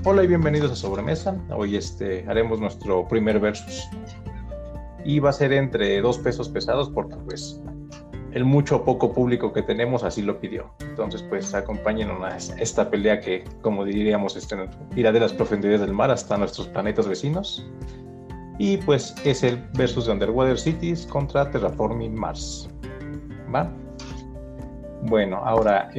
Hola y bienvenidos a Sobremesa. Hoy haremos nuestro primer versus y va a ser entre dos pesos pesados porque pues el mucho o poco público que tenemos así lo pidió. Entonces pues acompáñenos a esta pelea que, como diríamos, irá de las profundidades del mar hasta nuestros planetas vecinos. Y pues es el versus de Underwater Cities contra Terraforming Mars. ¿Va? Bueno, ahora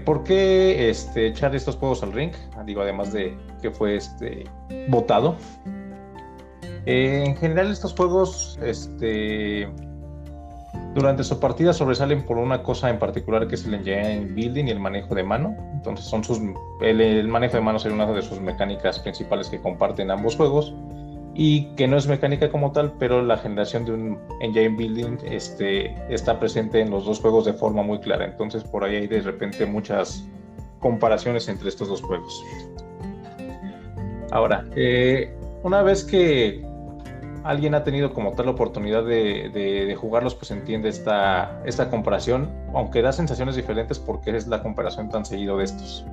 ¿por qué echar estos juegos al ring? Digo, además de que fue votado. En general estos juegos durante su partida sobresalen por una cosa en particular, que es el engine building y el manejo de mano. Entonces el manejo de mano sería una de sus mecánicas principales que comparten ambos juegos, y que no es mecánica como tal, pero la generación de un engine building está presente en los dos juegos de forma muy clara. Entonces por ahí hay de repente muchas comparaciones entre estos dos juegos. Ahora, una vez que alguien ha tenido como tal la oportunidad de jugarlos, pues entiende esta comparación, aunque da sensaciones diferentes porque es la comparación tan seguido de estos.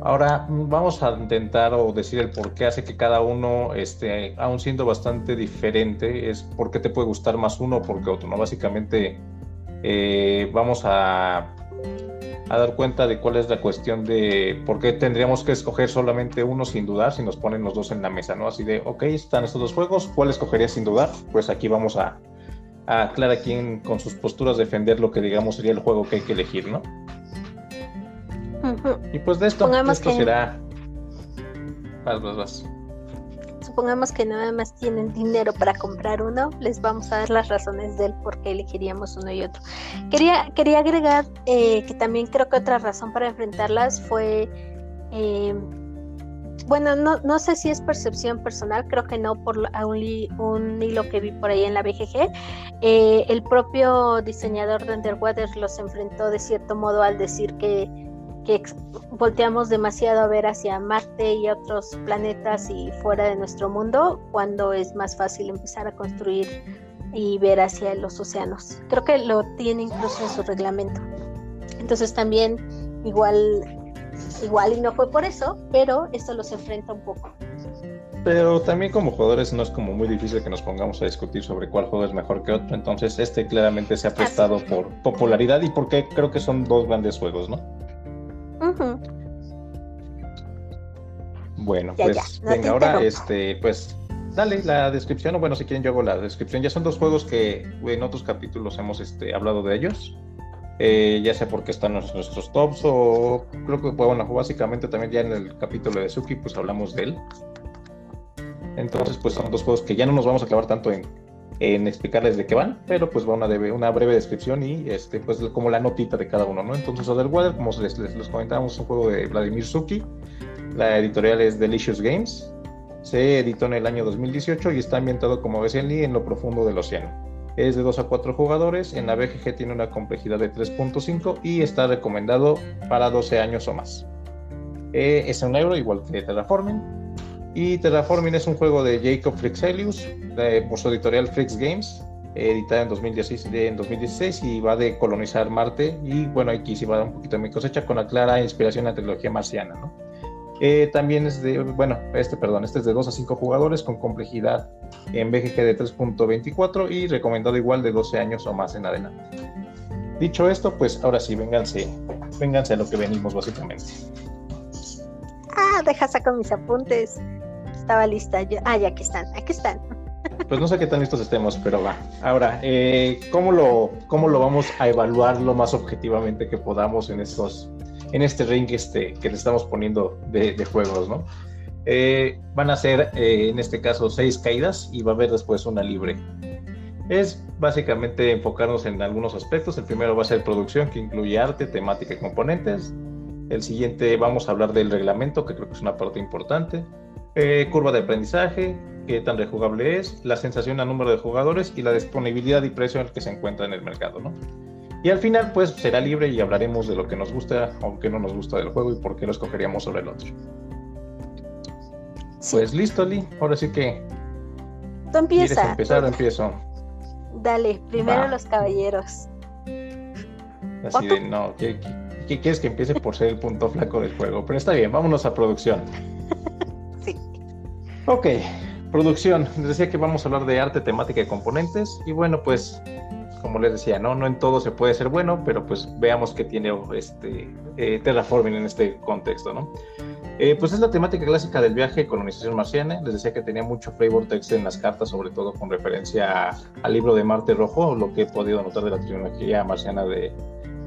Ahora vamos a intentar o decir el por qué hace que cada uno, aún siendo bastante diferente, es por qué te puede gustar más uno o por qué otro, ¿no? Básicamente vamos a dar cuenta de cuál es la cuestión de por qué tendríamos que escoger solamente uno sin dudar si nos ponen los dos en la mesa, ¿no? Así de, ok, están estos dos juegos, ¿cuál escogerías sin dudar? Pues aquí vamos a cada quien con sus posturas defender lo que digamos sería el juego que hay que elegir, ¿no? Uh-huh. Y pues de esto será... Vas. Supongamos que nada más tienen dinero para comprar uno, les vamos a dar las razones del por qué elegiríamos uno y otro. Quería agregar que también creo que otra razón para enfrentarlas fue, bueno, no sé si es percepción personal, creo que no, por un hilo que vi por ahí en la BGG, el propio diseñador de Underwater los enfrentó de cierto modo al decir que volteamos demasiado a ver hacia Marte y otros planetas y fuera de nuestro mundo, cuando es más fácil empezar a construir y ver hacia los océanos. Creo que lo tiene incluso en su reglamento. Entonces también igual y no fue por eso, pero esto los enfrenta un poco. Pero también como jugadores no es como muy difícil que nos pongamos a discutir sobre cuál juego es mejor que otro. Entonces claramente se ha prestado por popularidad y porque creo que son dos grandes juegos, ¿no? Uh-huh. Bueno, pues no venga, ahora pues dale la descripción, o bueno, si quieren yo hago la descripción. Ya son dos juegos que en otros capítulos hemos hablado de ellos, ya sea porque están en nuestros tops o creo que, bueno, básicamente también ya en el capítulo de Suki pues hablamos de él. Entonces pues son dos juegos que ya no nos vamos a clavar tanto en explicarles de qué van, pero pues va una breve descripción y pues como la notita de cada uno, ¿no? Entonces Underwater, como les comentábamos, es un juego de Vladimir Suki. La editorial es Delicious Games. Se editó en el año 2018 y está ambientado, como decía Lee, en lo profundo del océano. Es de 2 a 4 jugadores. En la BGG tiene una complejidad de 3.5 y está recomendado para 12 años o más. Es €1, igual que Terraforming. Y Terraforming es un juego de Jacob Fryxelius, por su editorial Frix Games, editada en 2016 y va de colonizar Marte. Y bueno, aquí sí va a dar un poquito de mi cosecha con la clara inspiración en la trilogía marciana, ¿no? También es de, bueno, este es de 2 a 5 jugadores con complejidad en BGG de 3.24 y recomendado igual de 12 años o más en adelante. Dicho esto, pues ahora sí, vénganse a lo que venimos básicamente. Deja saco mis apuntes. Estaba lista. Ya aquí están. Pues no sé qué tan listos estemos, pero va. Ahora, ¿cómo lo vamos a evaluar lo más objetivamente que podamos en este ring que le estamos poniendo de juegos, ¿no? Van a ser, en este caso, 6 caídas y va a haber después una libre. Es básicamente enfocarnos en algunos aspectos. El primero va a ser producción, que incluye arte, temática y componentes. El siguiente vamos a hablar del reglamento, que creo que es una parte importante. Curva de aprendizaje, qué tan rejugable es, la sensación a número de jugadores y la disponibilidad y precio en el que se encuentra en el mercado, ¿no? Y al final pues será libre y hablaremos de lo que nos gusta o que no nos gusta del juego y por qué lo escogeríamos sobre el otro. Sí. Pues listo, Lee, ahora sí que... ¿Tú empiezas? ¿Quieres empezar o empiezo? Dale, primero los caballeros. Así de, no, ¿qué quieres que empiece por ser el punto flaco del juego? Pero está bien, vámonos a producción. Sí. Ok, producción. Les decía que vamos a hablar de arte, temática y componentes. Y bueno, pues, como les decía, no en todo se puede ser bueno, pero pues veamos qué tiene Terraforming en este contexto, ¿no? Pues es la temática clásica del viaje, colonización marciana. Les decía que tenía mucho flavor text en las cartas, sobre todo con referencia al libro de Marte Rojo, lo que he podido notar de la trilogía marciana de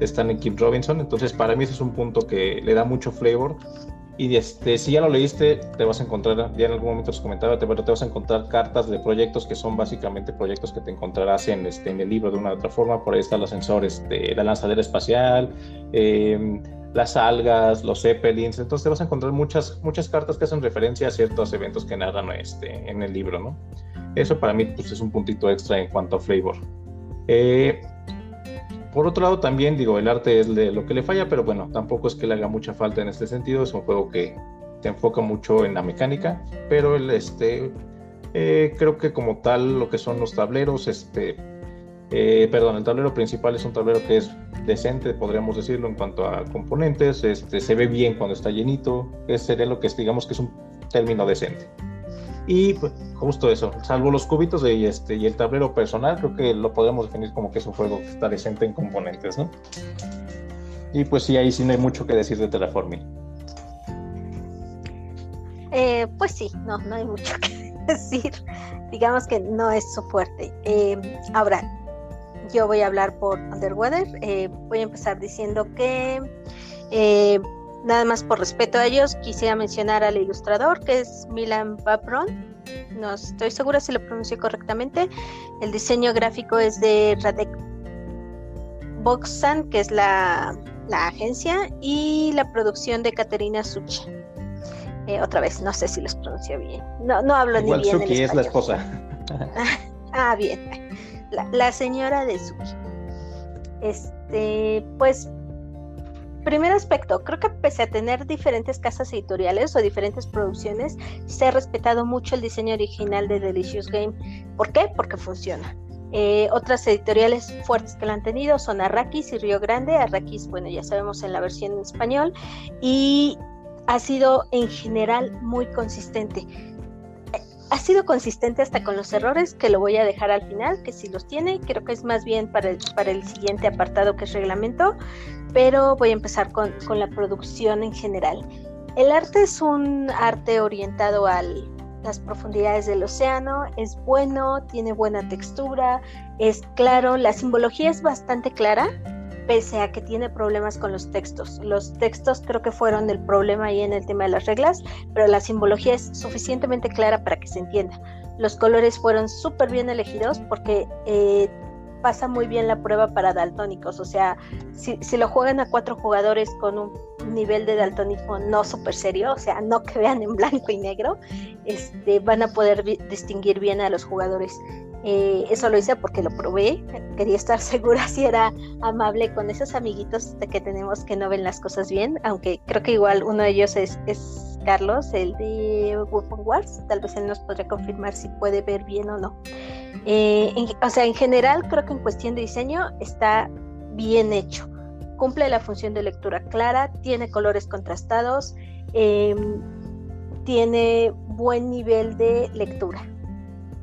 Stanley Kim Robinson. Entonces para mí ese es un punto que le da mucho flavor. Y si ya lo leíste, te vas a encontrar, ya en algún momento os comentaba, te vas a encontrar cartas de proyectos que son básicamente proyectos que te encontrarás en el libro de una u otra forma. Por ahí está el ascensor, la lanzadera espacial, las algas, los zeppelins. Entonces te vas a encontrar muchas cartas que hacen referencia a ciertos eventos que narran en el libro, ¿no? Eso para mí pues, es un puntito extra en cuanto a flavor. Por otro lado también, digo, el arte es lo que le falla, pero bueno, tampoco es que le haga mucha falta en este sentido. Es un juego que se enfoca mucho en la mecánica, pero creo que como tal lo que son los tableros, el tablero principal es un tablero que es decente, podríamos decirlo, en cuanto a componentes. Se ve bien cuando está llenito. Sería lo que digamos que es un término decente. Y pues, justo eso, salvo los cubitos y el tablero personal, creo que lo podemos definir como que es un juego que está decente en componentes, ¿no? Y pues sí, ahí sí no hay mucho que decir de Terraforming. Pues sí, no hay mucho que decir. Digamos que no es su fuerte. Ahora, yo voy a hablar por Underwater. Voy a empezar diciendo que nada más por respeto a ellos, quisiera mencionar al ilustrador, que es Milan Babron. No estoy segura si lo pronuncio correctamente. El diseño gráfico es de Radek Boksan, que es la agencia, y la producción de Katerina Sucha. Otra vez, no sé si los pronuncio bien. No hablo igual ni bien Suki es la esposa. Bien. La señora de Suki. Pues, primer aspecto, creo que pese a tener diferentes casas editoriales o diferentes producciones, se ha respetado mucho el diseño original de Delicious Game. ¿Por qué? Porque funciona. Otras editoriales fuertes que la han tenido son Arrakis y Río Grande. Arrakis, bueno, ya sabemos en la versión en español, y ha sido en general muy consistente. Ha sido consistente hasta con los errores, que lo voy a dejar al final, que si los tiene, creo que es más bien para el siguiente apartado, que es reglamento, pero voy a empezar con la producción en general. El arte es un arte orientado a las profundidades del océano, es bueno, tiene buena textura, es claro, la simbología es bastante clara, pese a que tiene problemas con los textos. Los textos creo que fueron el problema ahí en el tema de las reglas, pero la simbología es suficientemente clara para que se entienda. Los colores fueron súper bien elegidos porque pasa muy bien la prueba para daltónicos. O sea, si lo juegan a 4 jugadores con un nivel de daltonismo no súper serio, o sea, no que vean en blanco y negro, van a poder distinguir bien a los jugadores. Eso lo hice porque lo probé, quería estar segura si era amable con esos amiguitos que tenemos que no ven las cosas bien, aunque creo que igual uno de ellos es Carlos, el de Weapon Wars. Tal vez él nos podría confirmar si puede ver bien o no. En general creo que en cuestión de diseño está bien hecho, cumple la función de lectura clara, tiene colores contrastados, tiene buen nivel de lectura.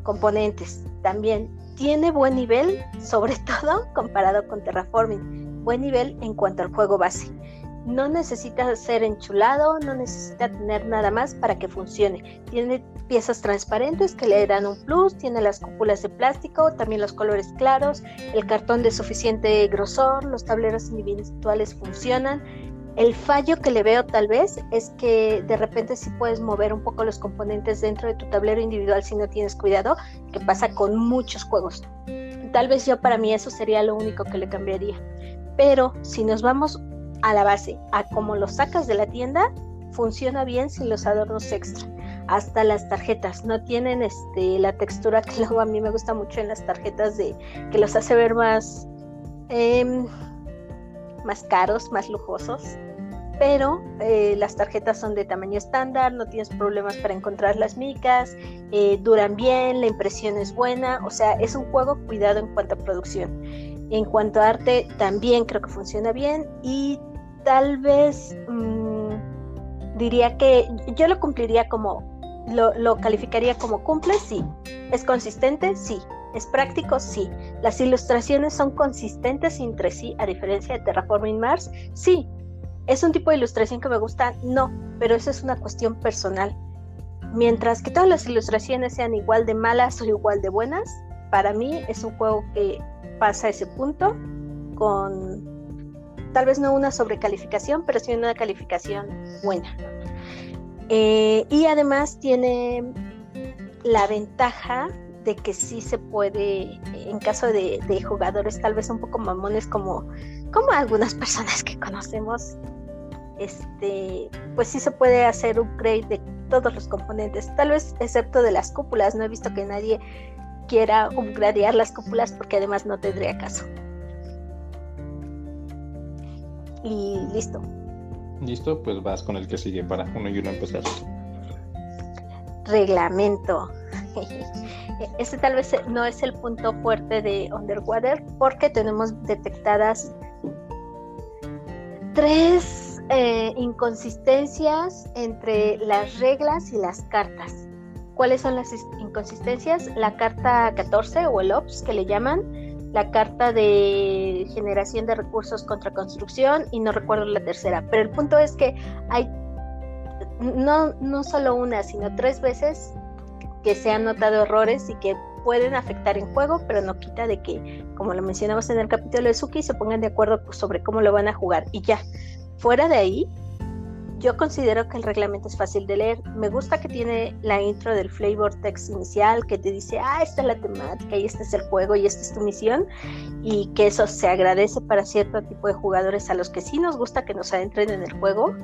Componentes también tiene buen nivel, sobre todo comparado con Terraforming, buen nivel en cuanto al juego base. No necesita ser enchulado, no necesita tener nada más para que funcione. Tiene piezas transparentes que le dan un plus, tiene las cúpulas de plástico, también los colores claros, el cartón de suficiente grosor, los tableros individuales funcionan. El fallo que le veo tal vez es que de repente sí puedes mover un poco los componentes dentro de tu tablero individual si no tienes cuidado, que pasa con muchos juegos. Tal vez para mí eso sería lo único que le cambiaría. Pero si nos vamos a la base, a cómo lo sacas de la tienda, funciona bien sin los adornos extra. Hasta las tarjetas no tienen la textura que luego a mí me gusta mucho en las tarjetas, que los hace ver más caros, más lujosos, pero las tarjetas son de tamaño estándar, no tienes problemas para encontrar las micas, duran bien, la impresión es buena, o sea, es un juego cuidado en cuanto a producción. En cuanto a arte, también creo que funciona bien y tal vez diría que yo lo cumpliría lo calificaría como cumple, sí. ¿Es consistente? Sí. ¿Es práctico? Sí. ¿Las ilustraciones son consistentes entre sí, a diferencia de Terraforming Mars? Sí. ¿Es un tipo de ilustración que me gusta? No, pero eso es una cuestión personal. Mientras que todas las ilustraciones sean igual de malas o igual de buenas, para mí es un juego que pasa ese punto con tal vez no una sobrecalificación, pero sí una calificación buena. Y además tiene la ventaja de que sí se puede, en caso de jugadores tal vez un poco mamones como algunas personas que conocemos, pues sí se puede hacer upgrade de todos los componentes, tal vez excepto de las cúpulas. No he visto que nadie quiera upgradear las cúpulas porque además no tendría caso. Y listo. Listo, pues vas con el que sigue para uno y uno empezar. Reglamento. Este tal vez no es el punto fuerte de Underwater porque tenemos detectadas 3 inconsistencias entre las reglas y las cartas. ¿Cuáles son las inconsistencias? La carta 14 o el OPS que le llaman, la carta de generación de recursos contra construcción y no recuerdo la tercera, pero el punto es que hay no solo una, sino 3 veces que se han notado errores y que pueden afectar en juego, pero no quita de que, como lo mencionamos en el capítulo de Suki, se pongan de acuerdo sobre cómo lo van a jugar y ya. Fuera de ahí, yo considero que el reglamento es fácil de leer. Me gusta que tiene la intro del flavor text inicial que te dice, esta es la temática y este es el juego y esta es tu misión, y que eso se agradece para cierto tipo de jugadores a los que sí nos gusta que nos adentren en el juego.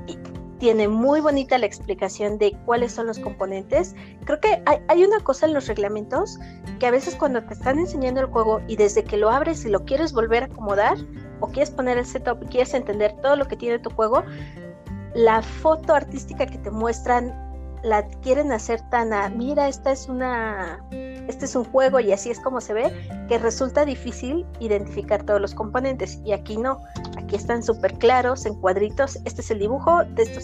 Y tiene muy bonita la explicación de cuáles son los componentes. Creo que hay una cosa en los reglamentos que a veces cuando te están enseñando el juego y desde que lo abres y lo quieres volver a acomodar o quieres poner el setup y quieres entender todo lo que tiene tu juego, la foto artística que te muestran la quieren hacer tan mira, este es un juego y así es como se ve, que resulta difícil identificar todos los componentes. Y aquí no, aquí están súper claros en cuadritos. Este es el dibujo, este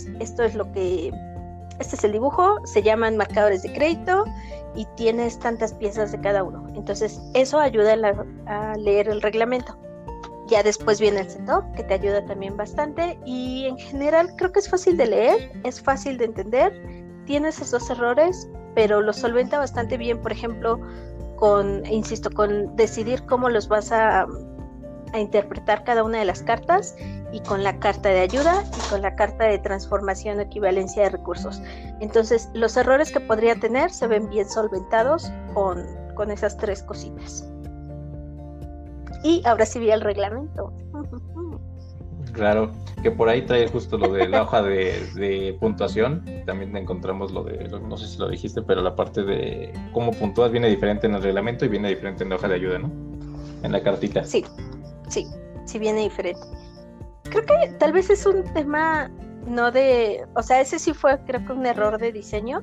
es el dibujo, se llaman marcadores de crédito y tienes tantas piezas de cada uno. Entonces eso ayuda a leer el reglamento. Ya después viene el setup, que te ayuda también bastante, y en general creo que es fácil de leer, es fácil de entender, tiene esos 2 errores, pero lo solventa bastante bien, por ejemplo, con decidir cómo los vas a interpretar cada una de las cartas, y con la carta de ayuda, y con la carta de transformación o equivalencia de recursos. Entonces, los errores que podría tener se ven bien solventados con esas 3 cositas. Y ahora sí vi el reglamento. Claro, que por ahí trae justo lo de la hoja de puntuación. También encontramos lo de, no sé si lo dijiste, pero la parte de cómo puntúas viene diferente en el reglamento y viene diferente en la hoja de ayuda, ¿no? En la cartita. Sí viene diferente. Creo que tal vez es un tema ese sí fue, creo que un error de diseño,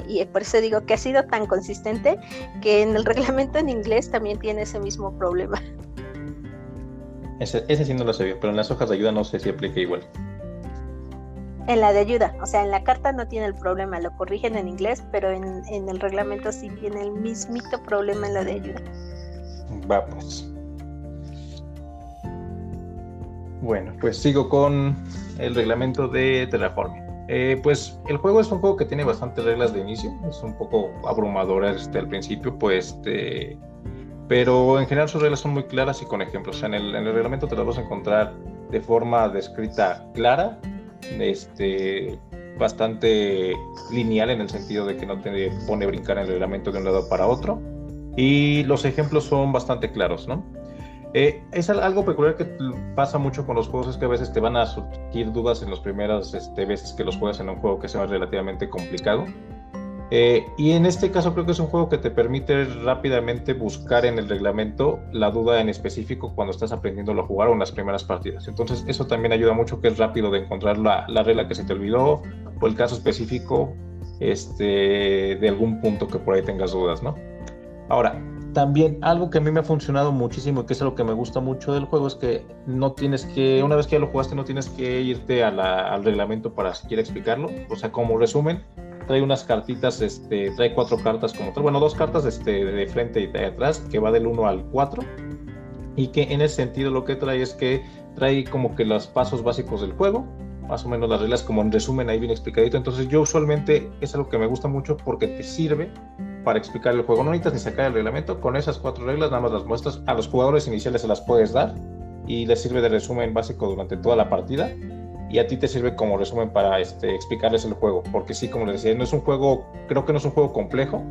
y por eso digo que ha sido tan consistente que en el reglamento en inglés también tiene ese mismo problema. Ese sí no lo sabía, pero en las hojas de ayuda no sé si aplica igual. En la de ayuda, o sea, en la carta no tiene el problema, lo corrigen en inglés, pero en el reglamento sí tiene el mismito problema en la de ayuda. Va pues. Bueno, pues sigo con el reglamento de Terraforming. Pues el juego es un juego que tiene bastantes reglas de inicio, es un poco abrumador al principio, pero en general sus reglas son muy claras y con ejemplos. O sea, en el reglamento te las vas a encontrar de forma descrita clara, bastante lineal en el sentido de que no te pone a brincar en el reglamento de un lado para otro, y los ejemplos son bastante claros, ¿no? Es algo peculiar que pasa mucho con los juegos, es que a veces te van a surgir dudas en las primeras veces que los juegas en un juego que sea relativamente complicado. Y en este caso creo que es un juego que te permite rápidamente buscar en el reglamento la duda en específico cuando estás aprendiéndolo a jugar o en las primeras partidas. Entonces eso también ayuda mucho, que es rápido de encontrar la regla que se te olvidó o el caso específico de algún punto que por ahí tengas dudas, ¿no? Ahora, también algo que a mí me ha funcionado muchísimo y que es algo que me gusta mucho del juego es que no tienes que, una vez que ya lo jugaste, no tienes que irte al reglamento para siquiera explicarlo. O sea, como resumen, trae unas cartitas, trae 4 cartas como tal, bueno, 2 cartas de frente y de atrás, que va del 1 al 4, y que en ese sentido lo que trae es que trae como que los pasos básicos del juego, más o menos las reglas como en resumen ahí bien explicadito. Entonces yo usualmente es algo que me gusta mucho porque te sirve para explicar el juego. No necesitas ni sacar el reglamento, con esas 4 reglas nada más las muestras, a los jugadores iniciales se las puedes dar y les sirve de resumen básico durante toda la partida, y a ti te sirve como resumen para explicarles el juego, porque sí, como les decía, no es un juego, creo que no es un juego complejo,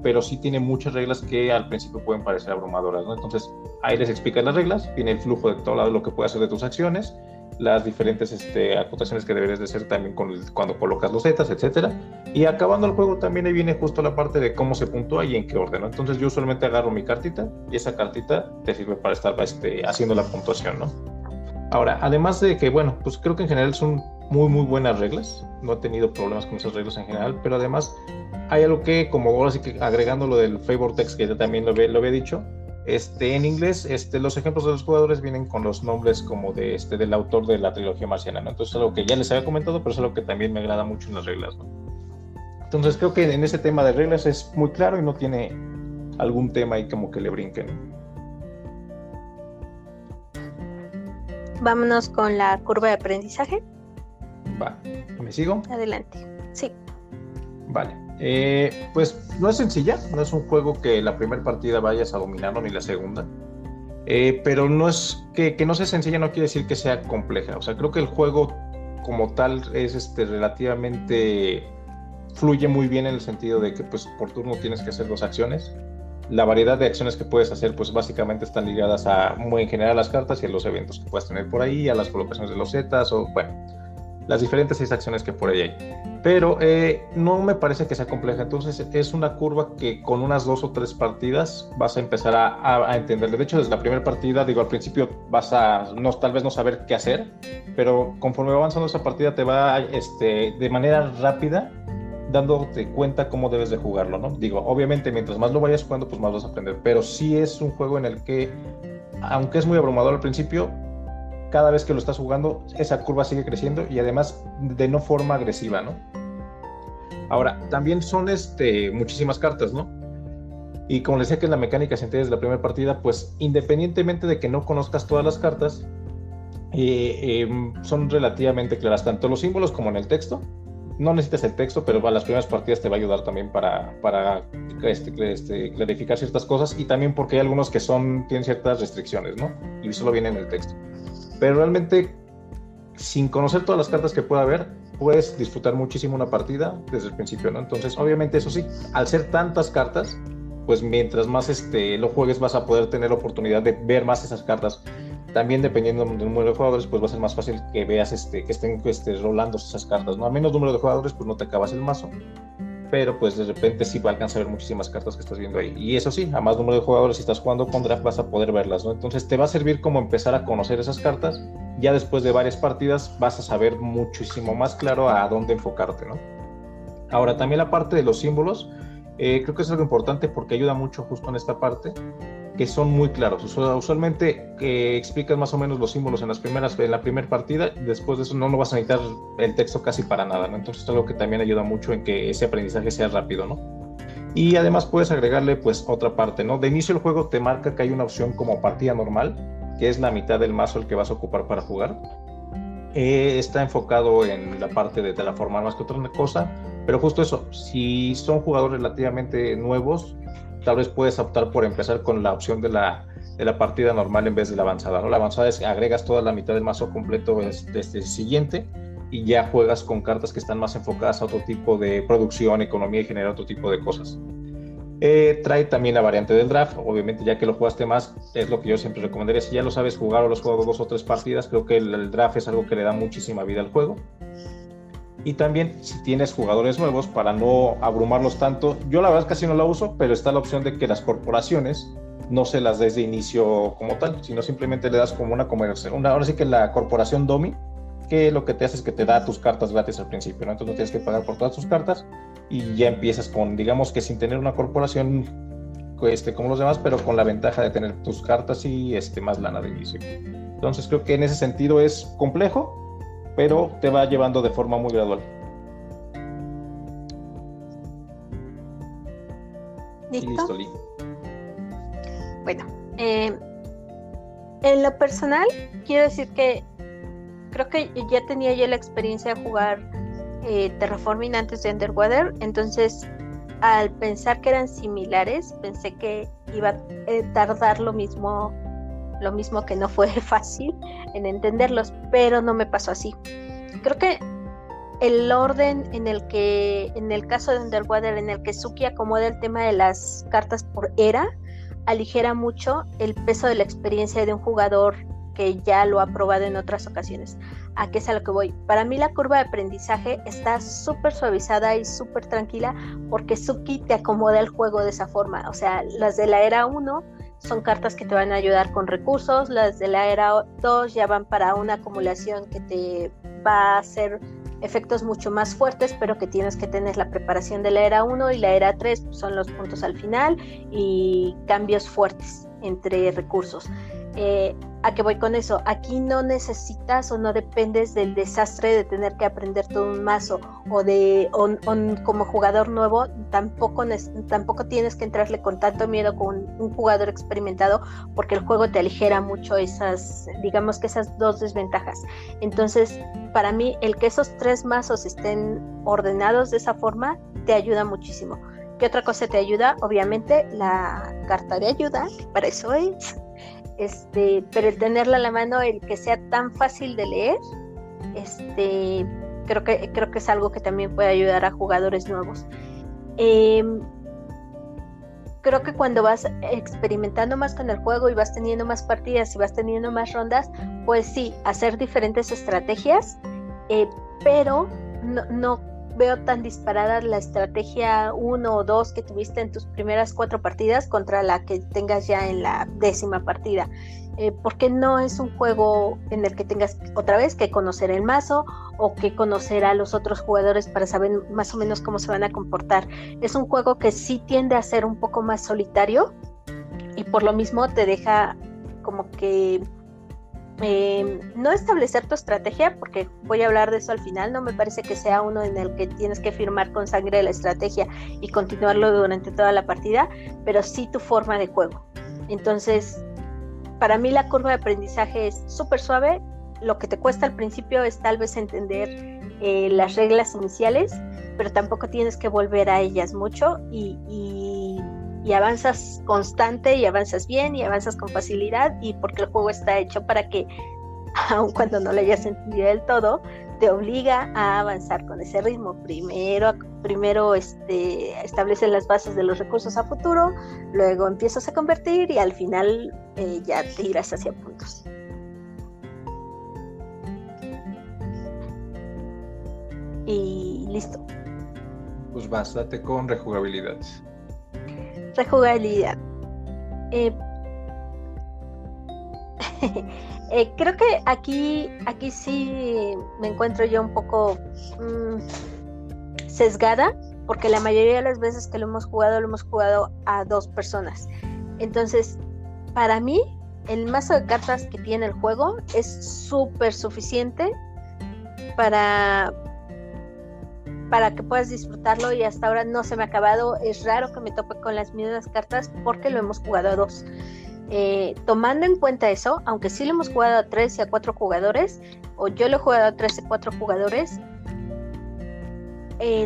pero sí tiene muchas reglas que al principio pueden parecer abrumadoras, ¿no? Entonces ahí les explicas las reglas, viene el flujo de todo lo que puedes hacer de tus acciones, las diferentes acotaciones que deberías de hacer también cuando colocas los zetas, etcétera, y acabando el juego también ahí viene justo la parte de cómo se puntúa y en qué orden, ¿no? Entonces yo usualmente agarro mi cartita y esa cartita te sirve para estar haciendo la puntuación, ¿no? Ahora, además de que, bueno, pues creo que en general son muy, muy buenas reglas. No he tenido problemas con esas reglas en general, pero además hay algo que, como ahora sí que agregando lo del favor text, que ya también lo había dicho, en inglés, los ejemplos de los jugadores vienen con los nombres como del autor de la trilogía marciana, ¿no? Entonces es algo que ya les había comentado, pero es algo que también me agrada mucho en las reglas, ¿no? Entonces creo que en ese tema de reglas es muy claro y no tiene algún tema ahí como que le brinquen. Vámonos con la curva de aprendizaje. Va, ¿me sigo? Adelante, sí. Vale, pues no es sencilla, no es un juego que la primera partida vayas a dominarlo ni la segunda, pero no es que no sea sencilla, no quiere decir que sea compleja. O sea, creo que el juego como tal es relativamente, fluye muy bien en el sentido de que pues por turno tienes que hacer 2 acciones. La variedad de acciones que puedes hacer pues básicamente están ligadas muy en general a las cartas y a los eventos que puedas tener por ahí, a las colocaciones de los zetas o bueno, las diferentes 6 acciones que por ahí hay. Pero no me parece que sea compleja. Entonces es una curva que con unas 2 o 3 partidas vas a empezar a entenderle. De hecho, desde la primera partida, al principio vas tal vez no saber qué hacer, pero conforme va avanzando esa partida te va de manera rápida dándote cuenta cómo debes de jugarlo, ¿no? Obviamente mientras más lo vayas jugando, pues más vas a aprender, pero sí es un juego en el que, aunque es muy abrumador al principio, cada vez que lo estás jugando, esa curva sigue creciendo y además de no forma agresiva, ¿no? Ahora, también son muchísimas cartas, ¿no? Y como les decía que la mecánica se entiende desde la primera partida, pues independientemente de que no conozcas todas las cartas, son relativamente claras, tanto los símbolos como en el texto. No necesitas el texto, pero a las primeras partidas te va a ayudar también para clarificar ciertas cosas, y también porque hay algunos que tienen ciertas restricciones, ¿no? Y solo viene en el texto. Pero realmente, sin conocer todas las cartas que pueda haber, puedes disfrutar muchísimo una partida desde el principio, ¿no? Entonces, obviamente, eso sí, al ser tantas cartas, pues mientras más lo juegues vas a poder tener la oportunidad de ver más esas cartas. También dependiendo del número de jugadores, pues va a ser más fácil que veas que estén rolando esas cartas, ¿no? A menos número de jugadores, pues no te acabas el mazo, pero pues de repente sí va a alcanzar a ver muchísimas cartas que estás viendo ahí. Y eso sí, a más número de jugadores, si estás jugando con draft, vas a poder verlas, ¿no? Entonces te va a servir como empezar a conocer esas cartas. Ya después de varias partidas vas a saber muchísimo más claro a dónde enfocarte, ¿no? Ahora, también la parte de los símbolos, creo que es algo importante porque ayuda mucho justo en esta parte, que son muy claros. Usualmente explicas más o menos los símbolos en la primera partida, después de eso no vas a necesitar el texto casi para nada, ¿no? Entonces es algo que también ayuda mucho en que ese aprendizaje sea rápido, ¿no? Y además puedes agregarle pues otra parte, ¿no? De inicio el juego te marca que hay una opción como partida normal, que es la mitad del mazo el que vas a ocupar para jugar. Está enfocado en la parte de terraformar más que otra cosa, pero justo eso, si son jugadores relativamente nuevos, tal vez puedes optar por empezar con la opción de la partida normal en vez de la avanzada, ¿no? La avanzada es que agregas toda la mitad del mazo completo desde siguiente y ya juegas con cartas que están más enfocadas a otro tipo de producción, economía y generar otro tipo de cosas. Trae también la variante del draft, obviamente ya que lo jugaste más, es lo que yo siempre recomendaría. Si ya lo sabes jugar o lo has jugado 2 o 3 partidas, creo que el draft es algo que le da muchísima vida al juego. Y también si tienes jugadores nuevos, para no abrumarlos tanto, yo la verdad casi no la uso, pero está la opción de que las corporaciones no se las des de inicio como tal, sino simplemente le das como ahora sí que la corporación Domi, que lo que te hace es que te da tus cartas gratis al principio, ¿no? Entonces no tienes que pagar por todas tus cartas y ya empiezas con, digamos que sin tener una corporación como los demás, pero con la ventaja de tener tus cartas y más lana de inicio. Entonces creo que en ese sentido es complejo, pero te va llevando de forma muy gradual. ¿Listo? Bueno, en lo personal, quiero decir que creo que ya tenía yo la experiencia de jugar Terraforming antes de Underwater, entonces al pensar que eran similares, pensé que iba a tardar lo mismo que no fue fácil en entenderlos, pero no me pasó así. Creo que el orden en el caso de Underwater, en el que Suki acomoda el tema de las cartas por era, aligera mucho el peso de la experiencia de un jugador que ya lo ha probado en otras ocasiones. ¿A qué es a lo que voy? Para mí la curva de aprendizaje está súper suavizada y súper tranquila porque Suki te acomoda el juego de esa forma. O sea, las de la era 1 son cartas que te van a ayudar con recursos, las de la era 2 ya van para una acumulación que te va a hacer efectos mucho más fuertes, pero que tienes que tener la preparación de la era 1, y la era 3 son los puntos al final y cambios fuertes entre recursos. ¿A qué voy con eso? Aquí no necesitas o no dependes del desastre de tener que aprender todo un mazo o como jugador nuevo tampoco tienes que entrarle con tanto miedo con un jugador experimentado, porque el juego te aligera mucho esas dos desventajas. Entonces, para mí, el que esos 3 mazos estén ordenados de esa forma te ayuda muchísimo. ¿Qué otra cosa te ayuda? Obviamente la carta de ayuda, que para eso es. Pero el tenerla a la mano, el que sea tan fácil de leer, creo que es algo que también puede ayudar a jugadores nuevos. Creo que cuando vas experimentando más con el juego y vas teniendo más partidas y vas teniendo más rondas, pues sí, hacer diferentes estrategias, pero no veo tan disparada la estrategia 1 o 2 que tuviste en tus primeras 4 partidas contra la que tengas ya en la 10ª partida, porque no es un juego en el que tengas otra vez que conocer el mazo o que conocer a los otros jugadores para saber más o menos cómo se van a comportar. Es un juego que sí tiende a ser un poco más solitario y por lo mismo te deja como que no establecer tu estrategia, porque voy a hablar de eso al final. No me parece que sea uno en el que tienes que firmar con sangre la estrategia y continuarlo durante toda la partida, pero sí tu forma de juego. Entonces, para mí la curva de aprendizaje es súper suave. Lo que te cuesta al principio es tal vez entender las reglas iniciales, pero tampoco tienes que volver a ellas mucho y avanzas constante y avanzas bien y avanzas con facilidad, y porque el juego está hecho para que, aun cuando no lo hayas entendido del todo, te obliga a avanzar con ese ritmo. Primero estableces las bases de los recursos a futuro, luego empiezas a convertir y al final ya te irás hacia puntos. Y listo. Pues bástate con rejugabilidad. Rejugabilidad. Creo que aquí sí me encuentro yo un poco sesgada, porque la mayoría de las veces que lo hemos jugado a 2 personas. Entonces, para mí, el mazo de cartas que tiene el juego es súper suficiente para que puedas disfrutarlo, y hasta ahora no se me ha acabado. Es raro que me tope con las mismas cartas porque lo hemos jugado a 2. Tomando en cuenta eso, aunque sí lo hemos jugado a 3 y a 4 jugadores, o yo lo he jugado a 3 y 4 jugadores,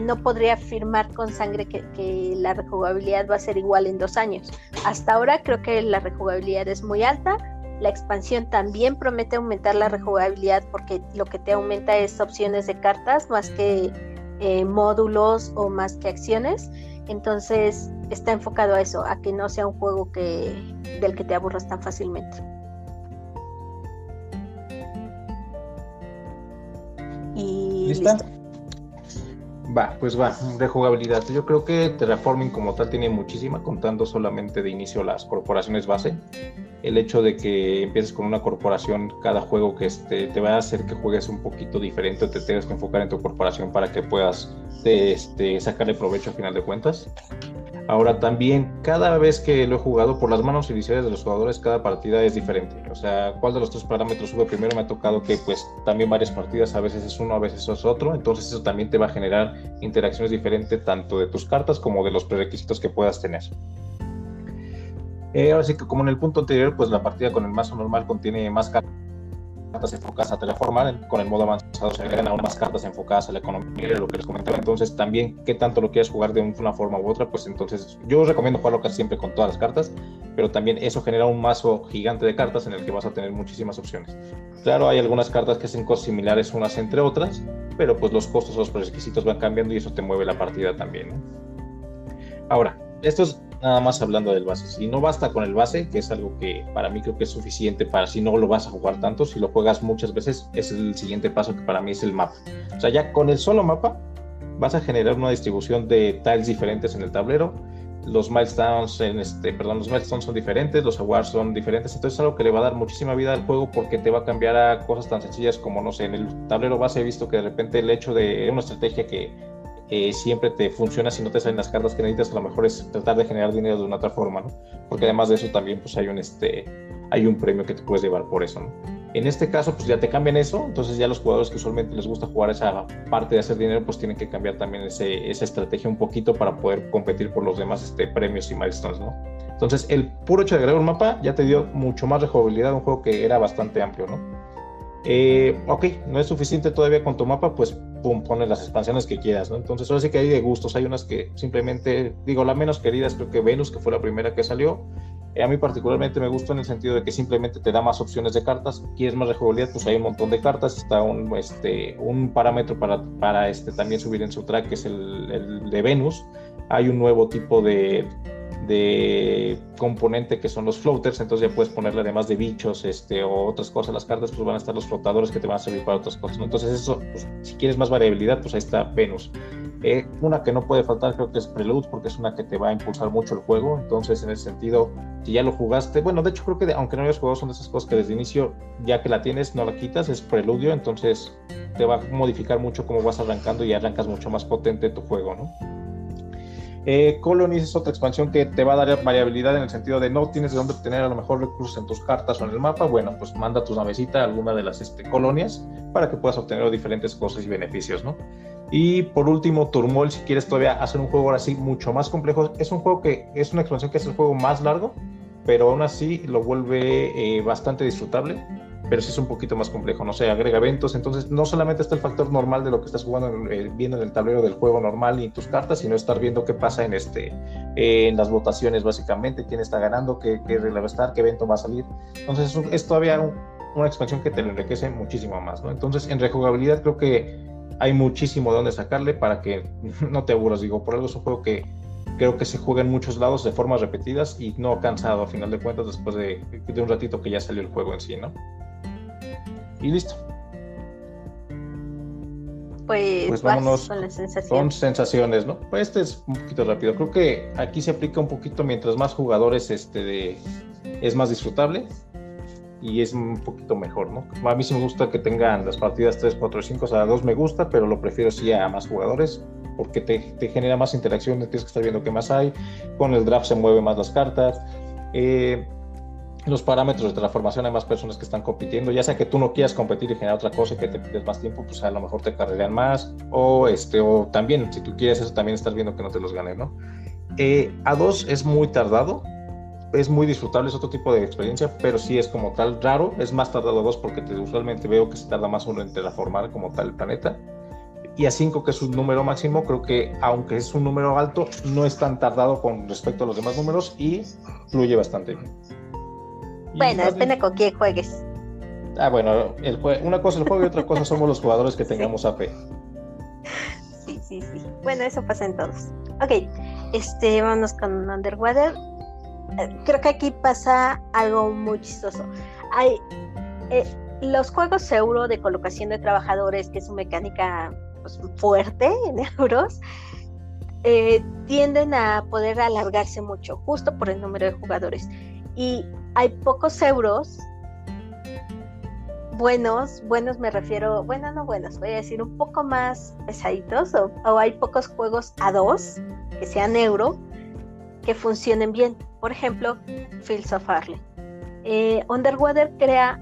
no podría afirmar con sangre que la rejugabilidad va a ser igual en 2 años. Hasta ahora creo que la rejugabilidad es muy alta. La expansión también promete aumentar la rejugabilidad, porque lo que te aumenta es opciones de cartas más que módulos o más que acciones. Entonces está enfocado a eso, a que no sea un juego del que te aburras tan fácilmente. Y ¿lista? Listo. Va, rejugabilidad. Yo creo que Terraforming como tal tiene muchísima, contando solamente de inicio las corporaciones base. El hecho de que empieces con una corporación, cada juego que te va a hacer que juegues un poquito diferente, o te tengas que enfocar en tu corporación para que puedas sacarle provecho a final de cuentas. Ahora también, cada vez que lo he jugado, por las manos iniciales de los jugadores, cada partida es diferente. O sea, cuál de los 3 parámetros sube primero, me ha tocado que pues también varias partidas, a veces es uno, a veces es otro. Entonces eso también te va a generar interacciones diferentes tanto de tus cartas como de los prerequisitos que puedas tener. Ahora sí que como en el punto anterior, pues la partida con el mazo normal contiene más cartas enfocadas a terraformar. Con el modo avanzado se agregan aún más cartas enfocadas a la economía, lo que les comentaba. Entonces también qué tanto lo quieres jugar de una forma u otra, pues entonces yo recomiendo jugarlo casi siempre con todas las cartas, pero también eso genera un mazo gigante de cartas en el que vas a tener muchísimas opciones. Claro, hay algunas cartas que hacen cosas similares unas entre otras, pero pues los costos, los requisitos van cambiando y eso te mueve la partida también, ¿no? Ahora, esto es nada más hablando del base. Si no basta con el base, que es algo que para mí creo que es suficiente para si no lo vas a jugar tanto, si lo juegas muchas veces, es el siguiente paso que para mí es el mapa. O sea, ya con el solo mapa vas a generar una distribución de tiles diferentes en el tablero. Los milestones, los milestones son diferentes, los awards son diferentes, entonces es algo que le va a dar muchísima vida al juego porque te va a cambiar a cosas tan sencillas como, no sé, en el tablero base he visto que de repente el hecho de una estrategia que siempre te funciona si no te salen las cartas que necesitas, a lo mejor es tratar de generar dinero de una otra forma, ¿no? Porque además de eso también pues hay un premio que te puedes llevar por eso, ¿no? En este caso pues ya te cambian eso, entonces ya los jugadores que usualmente les gusta jugar esa parte de hacer dinero pues tienen que cambiar también esa estrategia un poquito para poder competir por los demás premios y milestones, ¿no? Entonces el puro hecho de agregar un mapa ya te dio mucho más rejugabilidad a un juego que era bastante amplio, ¿no? Ok, no es suficiente todavía con tu mapa, pues pum, pones las expansiones que quieras, ¿no? Entonces ahora sí que hay de gustos, hay unas que simplemente, digo, la menos querida es creo que Venus, que fue la primera que salió. A mí particularmente me gustó en el sentido de que simplemente te da más opciones de cartas. ¿Quieres más rejugabilidad? Pues hay un montón de cartas. Está un parámetro para también subir en su track, que es el de Venus. Hay un nuevo tipo de componente que son los floaters, entonces ya puedes ponerle además de bichos o otras cosas a las cartas, pues van a estar los flotadores que te van a servir para otras cosas, ¿no? Entonces eso, pues, si quieres más variabilidad, pues ahí está Venus. Una que no puede faltar creo que es Prelude, porque es una que te va a impulsar mucho el juego, entonces en ese sentido, si ya lo jugaste, bueno, de hecho creo que aunque no hayas jugado, son de esas cosas que desde inicio, ya que la tienes, no la quitas, es Preludio, entonces te va a modificar mucho cómo vas arrancando y arrancas mucho más potente tu juego, ¿no? Colonies es otra expansión que te va a dar variabilidad en el sentido de no tienes de dónde obtener a lo mejor recursos en tus cartas o en el mapa. Bueno, pues manda tu navecita a alguna de las colonias para que puedas obtener diferentes cosas y beneficios, ¿no? Y por último, Turmoil, si quieres todavía hacer un juego ahora sí mucho más complejo. Es un juego que es una expansión que es el juego más largo, pero aún así lo vuelve bastante disfrutable, pero sí es un poquito más complejo, no sé, agrega eventos, entonces no solamente está el factor normal de lo que estás jugando, viendo en el tablero del juego normal y en tus cartas, sino estar viendo qué pasa en las votaciones básicamente, quién está ganando, qué regla va a estar, qué evento va a salir. Entonces es todavía una expansión que te lo enriquece muchísimo más, ¿no? Entonces en rejugabilidad creo que hay muchísimo de dónde sacarle para que no te aburras, digo, por algo es un juego que creo que se juega en muchos lados de formas repetidas y no cansado a final de cuentas después de un ratito que ya salió el juego en sí, ¿no? Y listo. Pues vámonos con las sensaciones. Son sensaciones, ¿no? Pues es un poquito rápido. Creo que aquí se aplica un poquito mientras más jugadores es más disfrutable y es un poquito mejor, ¿no? A mí sí me gusta que tengan las partidas 3, 4, 5, o sea, 2 me gusta, pero lo prefiero sí a más jugadores porque te genera más interacción, tienes que estar viendo qué más hay. Con el draft se mueven más las cartas. Los parámetros de transformación, hay más personas que están compitiendo, ya sea que tú no quieras competir y generar otra cosa y que te pides más tiempo, pues a lo mejor te carrerean más, o también, si tú quieres eso, también estás viendo que no te los ganes, ¿no? A2 es muy tardado, es muy disfrutable, es otro tipo de experiencia, pero sí es como tal raro, es más tardado A2 porque usualmente veo que se tarda más uno en terraformar como tal el planeta. Y a 5, que es un número máximo, creo que aunque es un número alto, no es tan tardado con respecto a los demás números y fluye bastante bien. Bueno, depende con quién juegues. Bueno, una cosa es el juego y otra cosa somos los jugadores que tengamos AP. Sí. Bueno, eso pasa en todos. Ok, vámonos con Underwater. Creo que aquí pasa algo muy chistoso. Hay los juegos euro de colocación de trabajadores, que es una mecánica pues, fuerte en euros, tienden a poder alargarse mucho, justo por el número de jugadores. Y hay pocos euros buenos me refiero, bueno, no buenos, voy a decir un poco más pesaditos, o hay pocos juegos A2 que sean euro, que funcionen bien. Por ejemplo, Fields of Arle. Underwater crea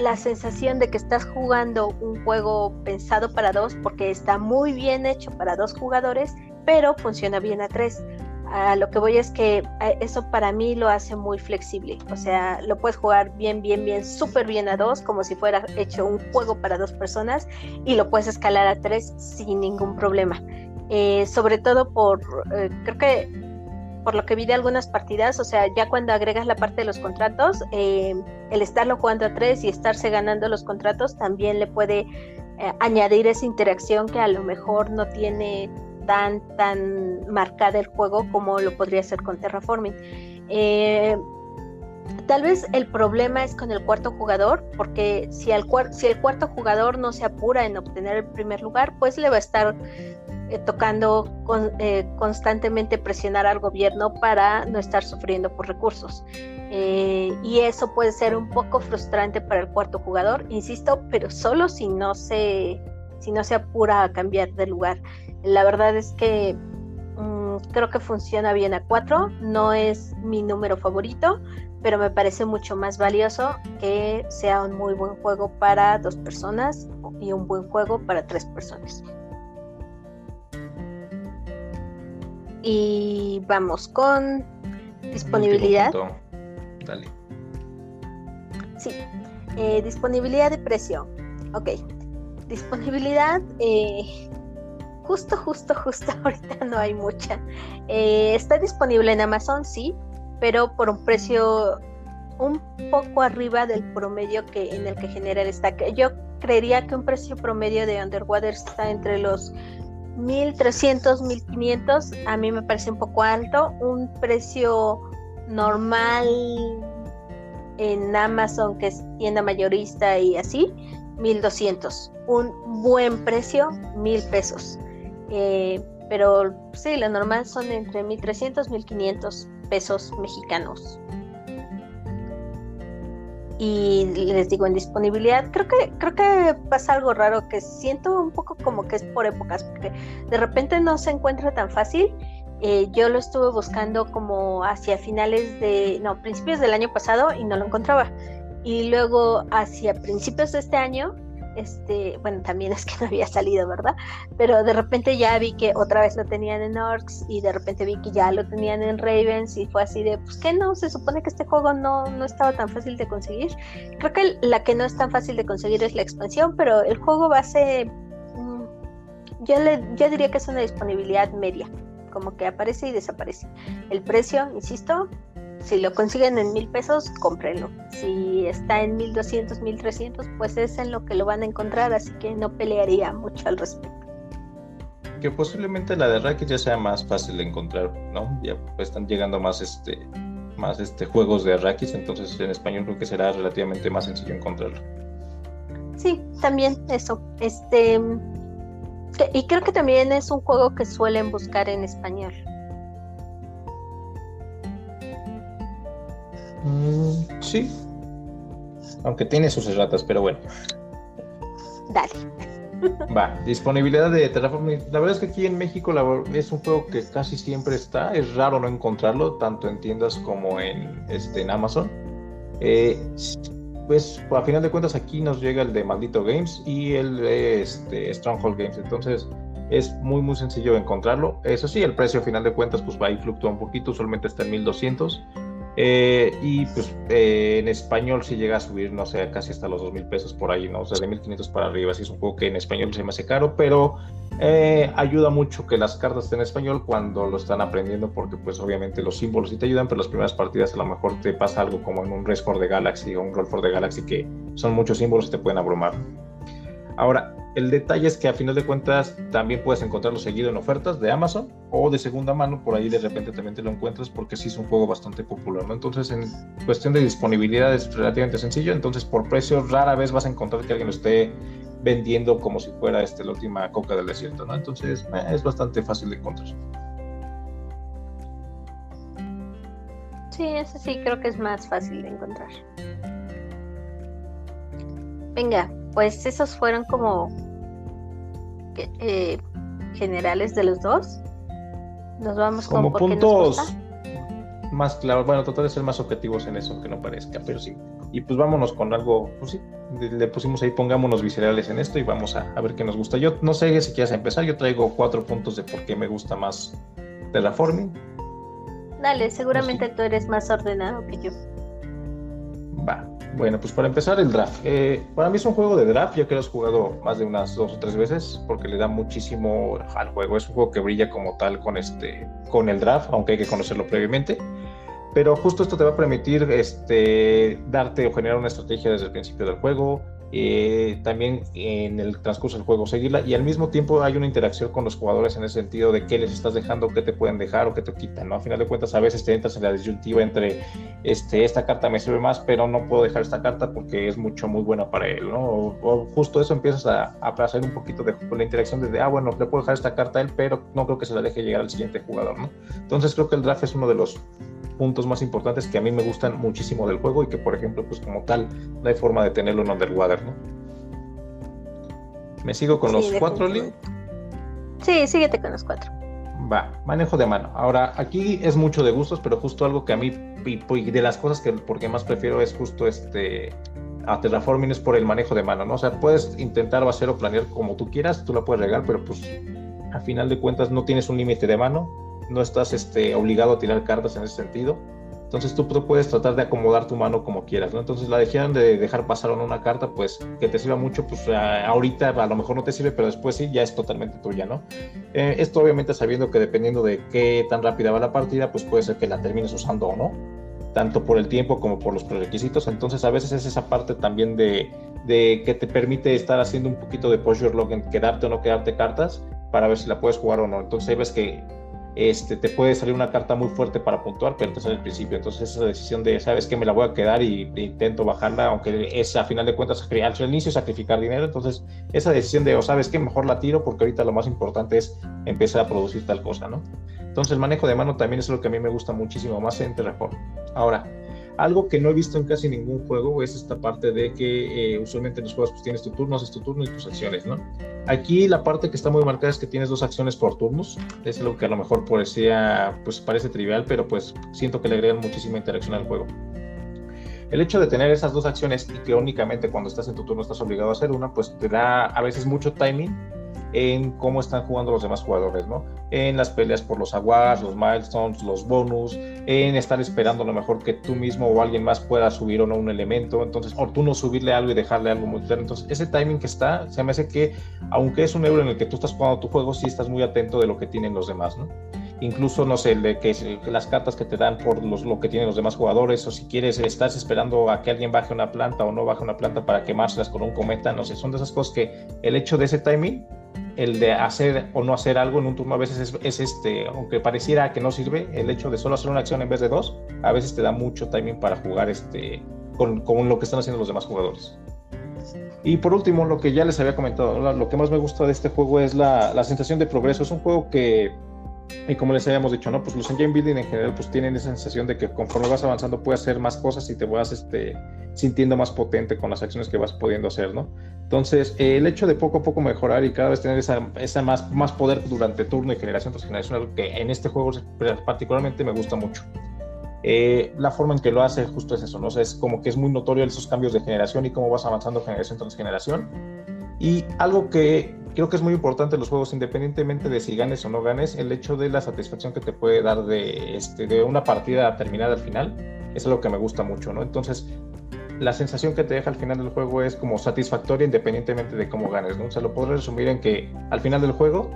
la sensación de que estás jugando un juego pensado para dos, porque está muy bien hecho para dos jugadores, pero funciona bien a tres. A lo que voy es que eso para mí lo hace muy flexible. O sea, lo puedes jugar bien, súper bien a dos, como si fuera hecho un juego para dos personas, y lo puedes escalar a tres sin ningún problema. Sobre todo creo que por lo que vi de algunas partidas, o sea, ya cuando agregas la parte de los contratos, el estarlo jugando a tres y estarse ganando los contratos también le puede añadir esa interacción que a lo mejor no tiene tan marcada el juego como lo podría ser con Terraforming. Tal vez el problema es con el cuarto jugador, porque si el cuarto jugador no se apura en obtener el primer lugar, pues le va a estar tocando constantemente presionar al gobierno para no estar sufriendo por recursos. Y eso puede ser un poco frustrante para el cuarto jugador, insisto, pero solo si no se apura a cambiar de lugar. La verdad es que creo que funciona bien a 4, no es mi número favorito, pero me parece mucho más valioso que sea un muy buen juego para 2 personas y un buen juego para 3 personas. Y vamos con disponibilidad. Dale. Sí, disponibilidad de precio. Ok, disponibilidad, justo ahorita no hay mucha. Está disponible en Amazon, sí, pero por un precio un poco arriba del promedio en el que genera el stack. Yo creería que un precio promedio de Underwater está entre los 1,300, 1,500. A mí me parece un poco alto. Un precio normal en Amazon, que es tienda mayorista y así, 1,200. Un buen precio, 1,000 pesos. Pero sí, lo normal son entre 1,300, 1,500 pesos mexicanos. Y les digo, en disponibilidad, creo que pasa algo raro, que siento un poco como que es por épocas, porque de repente no se encuentra tan fácil. Yo lo estuve buscando como hacia principios del año pasado y no lo encontraba. Y luego hacia principios de este año, bueno, también es que no había salido, ¿verdad? Pero de repente ya vi que otra vez lo tenían en Orcs, y de repente vi que ya lo tenían en Ravens, y fue así de, pues que no, se supone que este juego no estaba tan fácil de conseguir. Creo que la que no es tan fácil de conseguir es la expansión, pero el juego base, yo diría que es una disponibilidad media, como que aparece y desaparece. El precio, insisto, si lo consiguen en 1,000 pesos, cómprenlo. Si está en 1,200, 1,300, pues es en lo que lo van a encontrar, así que no pelearía mucho al respecto. Que posiblemente la de Racket ya sea más fácil de encontrar, ¿no? Ya pues están llegando más juegos de Racket, entonces en español creo que será relativamente más sencillo encontrarlo. Sí, también eso. Y creo que también es un juego que suelen buscar en español. Sí, aunque tiene sus erratas, pero bueno. Dale. Va, disponibilidad de Terraforming. La verdad es que aquí en México es un juego que casi siempre está. Es raro no encontrarlo, tanto en tiendas como en Amazon. Pues a final de cuentas aquí nos llega el de Maldito Games y el de Stronghold Games. Entonces es muy muy sencillo encontrarlo. Eso sí, el precio a final de cuentas pues va y fluctúa un poquito. Usualmente está en 1,200. Y pues en español sí llega a subir, no sé, casi hasta los 2,000 pesos por ahí, ¿no? O sea, de 1,500 para arriba. Sí es un juego que en español se me hace caro, pero ayuda mucho que las cartas estén en español cuando lo están aprendiendo, porque pues obviamente los símbolos sí te ayudan, pero las primeras partidas a lo mejor te pasa algo como en un Race for the Galaxy o un Roll for the Galaxy, que son muchos símbolos y te pueden abrumar. Ahora, el detalle es que a final de cuentas también puedes encontrarlo seguido en ofertas de Amazon o de segunda mano, por ahí de repente también te lo encuentras, porque sí es un juego bastante popular, ¿no? Entonces en cuestión de disponibilidad es relativamente sencillo. Entonces por precio rara vez vas a encontrar que alguien lo esté vendiendo como si fuera la última coca del desierto, ¿no? Entonces es bastante fácil de encontrar. Sí, ese sí creo que es más fácil de encontrar. Venga, pues esos fueron como generales de los dos. Nos vamos como puntos más claro, bueno, tratar de ser más objetivos en eso, aunque no parezca, pero sí. Y pues vámonos con algo, pues sí, le pusimos ahí, pongámonos viscerales en esto y vamos a ver qué nos gusta. Yo no sé si quieres empezar, yo traigo 4 puntos de por qué me gusta más Terraforming. Dale, seguramente tú eres más ordenado que yo. Va, bueno, pues para empezar el draft. Para mí es un juego de draft, yo que lo he jugado más de unas 2 o 3 veces porque le da muchísimo al juego. Es un juego que brilla como tal con el draft, aunque hay que conocerlo previamente. Pero justo esto te va a permitir darte o generar una estrategia desde el principio del juego, también en el transcurso del juego seguirla, y al mismo tiempo hay una interacción con los jugadores en ese sentido de qué les estás dejando, qué te pueden dejar o qué te quitan, ¿no? A final de cuentas a veces te entras en la disyuntiva entre esta carta me sirve más, pero no puedo dejar esta carta porque es muy buena para él, ¿no? O justo eso empiezas a hacer un poquito de la interacción desde, bueno, le puedo dejar esta carta a él, pero no creo que se la deje llegar al siguiente jugador, ¿no? Entonces creo que el draft es uno de los puntos más importantes que a mí me gustan muchísimo del juego y que, por ejemplo, pues como tal, no hay forma de tenerlo en Underwater, ¿no? ¿Me sigo con los 4, Lee? Sí, síguete con los 4. Va, manejo de mano. Ahora, aquí es mucho de gustos, pero justo algo que a mí, y de las cosas que porque más prefiero es justo a Terraforming es por el manejo de mano, ¿no? O sea, puedes intentar hacer o planear como tú quieras, tú la puedes regar, pero pues a final de cuentas no tienes un límite de mano, no estás obligado a tirar cartas en ese sentido. Entonces tú puedes tratar de acomodar tu mano como quieras, ¿no? Entonces la decisión de dejar pasar una carta, pues que te sirva mucho, pues ahorita a lo mejor no te sirve, pero después sí, ya es totalmente tuya, ¿no? Esto obviamente sabiendo que dependiendo de qué tan rápida va la partida, pues puede ser que la termines usando o no, tanto por el tiempo como por los prerequisitos. Entonces a veces es esa parte también de que te permite estar haciendo un poquito de push your luck en quedarte o no quedarte cartas para ver si la puedes jugar o no. Entonces ahí ves que te puede salir una carta muy fuerte para puntuar, pero te sale al principio. Entonces esa decisión de, ¿sabes qué? Me la voy a quedar y intento bajarla, aunque es a final de cuentas al inicio sacrificar dinero. Entonces esa decisión de, ¿sabes qué? Mejor la tiro porque ahorita lo más importante es empezar a producir tal cosa, ¿no? Entonces el manejo de mano también es lo que a mí me gusta muchísimo más en Terraform. Ahora, algo que no he visto en casi ningún juego es esta parte de que usualmente en los juegos pues tienes tu turno, haces tu turno y tus acciones, ¿no? Aquí la parte que está muy marcada es que tienes 2 acciones por turnos. Es algo que a lo mejor parece trivial, pero pues siento que le agregan muchísima interacción al juego. El hecho de tener esas 2 acciones y que únicamente cuando estás en tu turno estás obligado a hacer una, pues te da a veces mucho timing en cómo están jugando los demás jugadores, ¿no? En las peleas por los awards, los milestones, los bonus, en estar esperando a lo mejor que tú mismo o alguien más pueda subir o no un elemento, entonces, o tú no subirle algo y dejarle algo muy claro. Entonces, ese timing que está, se me hace que, aunque es un euro en el que tú estás jugando tu juego, sí estás muy atento de lo que tienen los demás, ¿no? Incluso, no sé, de que las cartas que te dan por lo que tienen los demás jugadores, o si quieres, estás esperando a que alguien baje una planta o no baje una planta para quemárselas con un cometa, no sé, son de esas cosas que el hecho de ese timing, el de hacer o no hacer algo en un turno a veces es aunque pareciera que no sirve, el hecho de solo hacer una acción en vez de 2, a veces te da mucho timing para jugar con lo que están haciendo los demás jugadores. Y por último, lo que ya les había comentado, lo que más me gusta de este juego es la sensación de progreso. Es un juego que, y como les habíamos dicho, ¿no? Pues los engine building en general pues tienen esa sensación de que conforme vas avanzando puedes hacer más cosas y te vas sintiendo más potente con las acciones que vas pudiendo hacer, ¿no? Entonces, el hecho de poco a poco mejorar y cada vez tener esa más poder durante turno y generación tras generación, algo que en este juego particularmente me gusta mucho. La forma en que lo hace justo es eso, ¿no? O sea, es como que es muy notorio esos cambios de generación y cómo vas avanzando generación tras generación. Y algo que creo que es muy importante en los juegos, independientemente de si ganes o no ganes, el hecho de la satisfacción que te puede dar de una partida terminada al final, es algo que me gusta mucho, ¿no? Entonces, la sensación que te deja al final del juego es como satisfactoria independientemente de cómo ganes, ¿no? O sea, lo podré resumir en que al final del juego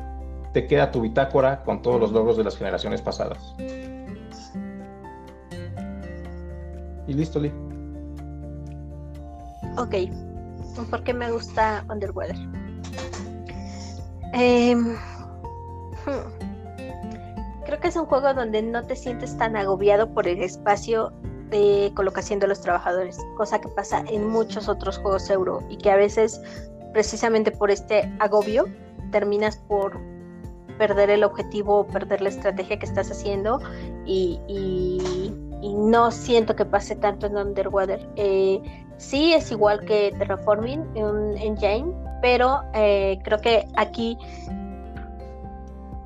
te queda tu bitácora con todos los logros de las generaciones pasadas. Y listo, Lee. Ok, ¿por qué me gusta Underwater? Creo que es un juego donde no te sientes tan agobiado por el espacio de colocación de los trabajadores, cosa que pasa en muchos otros juegos euro y que a veces precisamente por este agobio terminas por perder el objetivo o perder la estrategia que estás haciendo y no siento que pase tanto en Underwater. Sí es igual que Terraforming, un engine, pero creo que aquí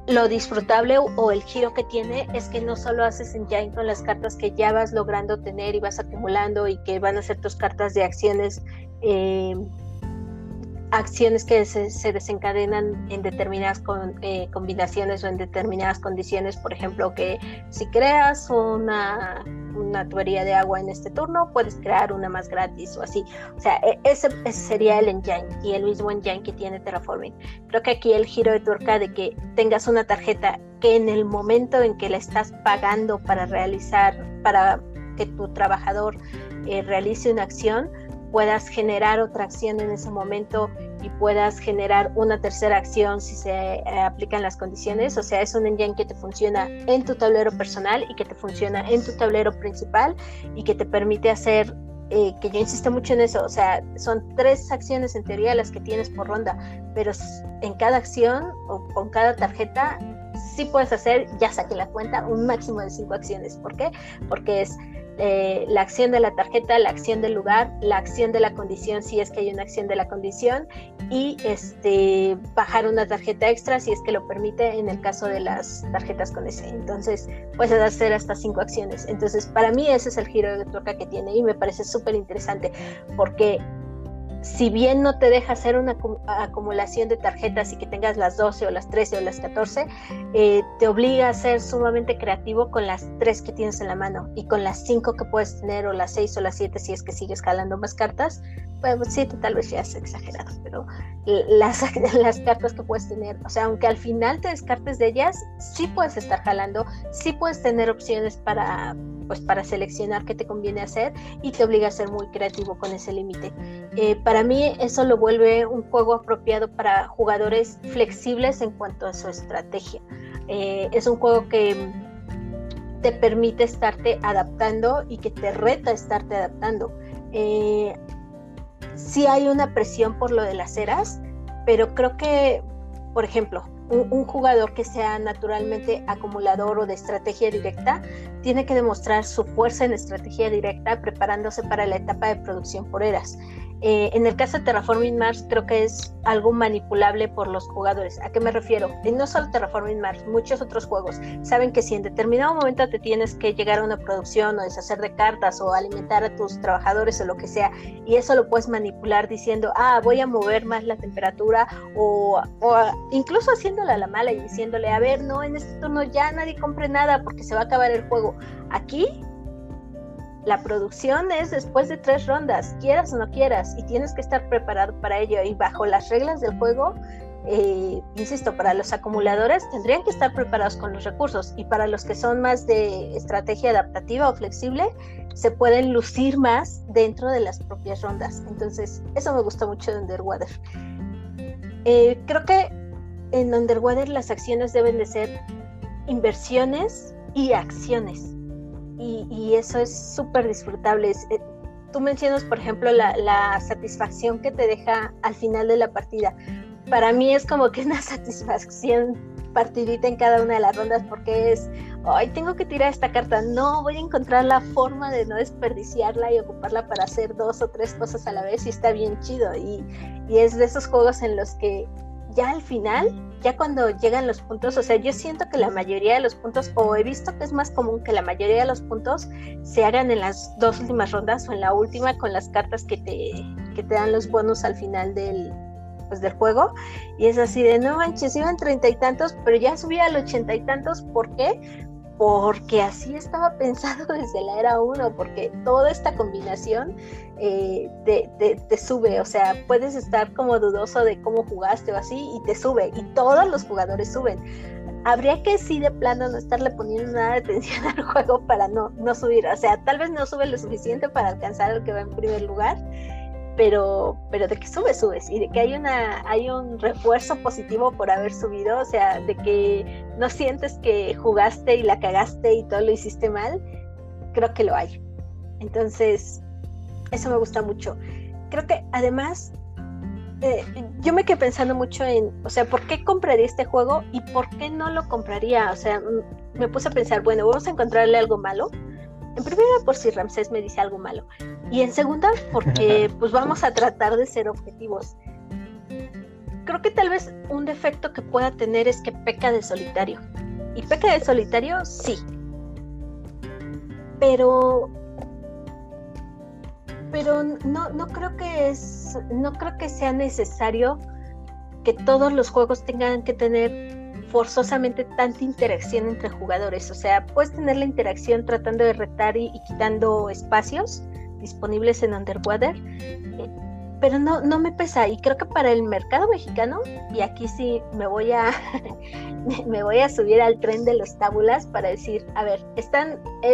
lo disfrutable o el giro que tiene es que no solo haces engine con las cartas que ya vas logrando tener y vas acumulando y que van a ser tus cartas de acciones que se desencadenan en determinadas combinaciones o en determinadas condiciones. Por ejemplo, que si creas una tubería de agua en este turno, puedes crear una más gratis o así. O sea, ese sería el engine y el mismo engine que tiene Terraforming. Creo que aquí el giro de tuerca de que tengas una tarjeta que en el momento en que la estás pagando para que tu trabajador realice una acción, puedas generar otra acción en ese momento y puedas generar una tercera acción si se aplican las condiciones. O sea, es un engine que te funciona en tu tablero personal y que te funciona en tu tablero principal y que te permite hacer, que yo insisto mucho en eso, o sea, son 3 acciones en teoría las que tienes por ronda, pero en cada acción o con cada tarjeta sí puedes hacer, ya saqué la cuenta, un máximo de 5 acciones. ¿Por qué? Porque es la acción de la tarjeta, la acción del lugar, la acción de la condición si es que hay una acción de la condición y bajar una tarjeta extra si es que lo permite en el caso de las tarjetas con ese. Entonces puedes hacer hasta 5 acciones. Entonces para mí ese es el giro de tuerca que tiene y me parece súper interesante porque si bien no te deja hacer una acumulación de tarjetas y que tengas las 12 o las 13 o las 14, te obliga a ser sumamente creativo con las 3 que tienes en la mano y con las 5 que puedes tener o las 6 o las 7 si es que sigues jalando más cartas. Bueno, 7 tal vez ya es exagerado, pero las cartas que puedes tener, o sea, aunque al final te descartes de ellas, sí puedes estar jalando, sí puedes tener opciones para seleccionar qué te conviene hacer y te obliga a ser muy creativo con ese límite. Para mí eso lo vuelve un juego apropiado para jugadores flexibles en cuanto a su estrategia. Es un juego que te permite estarte adaptando y que te reta estarte adaptando. Sí hay una presión por lo de las eras, pero creo que, por ejemplo, un jugador que sea naturalmente acumulador o de estrategia directa tiene que demostrar su fuerza en estrategia directa preparándose para la etapa de producción por eras. En el caso de Terraforming Mars creo que es algo manipulable por los jugadores. ¿A qué me refiero? No solo Terraforming Mars, muchos otros juegos saben que si en determinado momento te tienes que llegar a una producción o deshacer de cartas o alimentar a tus trabajadores o lo que sea, y eso lo puedes manipular diciendo, voy a mover más la temperatura o incluso haciéndole a la mala y diciéndole, a ver, no, en este turno ya nadie compre nada porque se va a acabar el juego. Aquí la producción es después de 3 rondas, quieras o no quieras, y tienes que estar preparado para ello. Y bajo las reglas del juego, insisto, para los acumuladores tendrían que estar preparados con los recursos, y para los que son más de estrategia adaptativa o flexible, se pueden lucir más dentro de las propias rondas. Entonces, eso me gustó mucho de Underwater. Creo que en Underwater las acciones deben de ser inversiones y acciones. Y eso es súper disfrutable. Tú mencionas, por ejemplo, la satisfacción que te deja al final de la partida. Para mí es como que una satisfacción partidita en cada una de las rondas porque es, tengo que tirar esta carta, no, voy a encontrar la forma de no desperdiciarla y ocuparla para hacer 2 o 3 cosas a la vez y está bien chido. Y es de esos juegos en los que ya al final, ya cuando llegan los puntos, o sea, yo siento que la mayoría de los puntos, o he visto que es más común que la mayoría de los puntos se hagan en las 2 últimas rondas o en la última con las cartas que te dan los bonus al final del juego, y es así de, no manches, iban 30 y tantos, pero ya subí al 80 y tantos, ¿por qué? Porque así estaba pensado desde la era 1, porque toda esta combinación te sube, o sea, puedes estar como dudoso de cómo jugaste o así, y te sube, y todos los jugadores suben. Habría que sí de plano no estarle poniendo nada de atención al juego para no subir, o sea, tal vez no sube lo suficiente para alcanzar al que va en primer lugar, pero de que subes y de que hay un refuerzo positivo por haber subido, o sea, de que no sientes que jugaste y la cagaste y todo lo hiciste mal, creo que lo hay. Entonces, eso me gusta mucho. Creo que además, yo me quedé pensando mucho en, o sea, ¿por qué compraría este juego y por qué no lo compraría? O sea, me puse a pensar, bueno, vamos a encontrarle algo malo. En primera, por si Ramsés me dice algo malo. Y en segunda, porque pues vamos a tratar de ser objetivos. creo que tal vez un defecto que pueda tener es que peca de solitario. Y peca de solitario, sí. Pero no creo que sea necesario que todos los juegos tengan que tener forzosamente tanta interacción entre jugadores. O sea, puedes tener la interacción tratando de retar y quitando espacios disponibles en Underwater, pero no me pesa. Y creo que para el mercado mexicano, y aquí sí me voy a subir al tren de los tábulas para decir, a ver,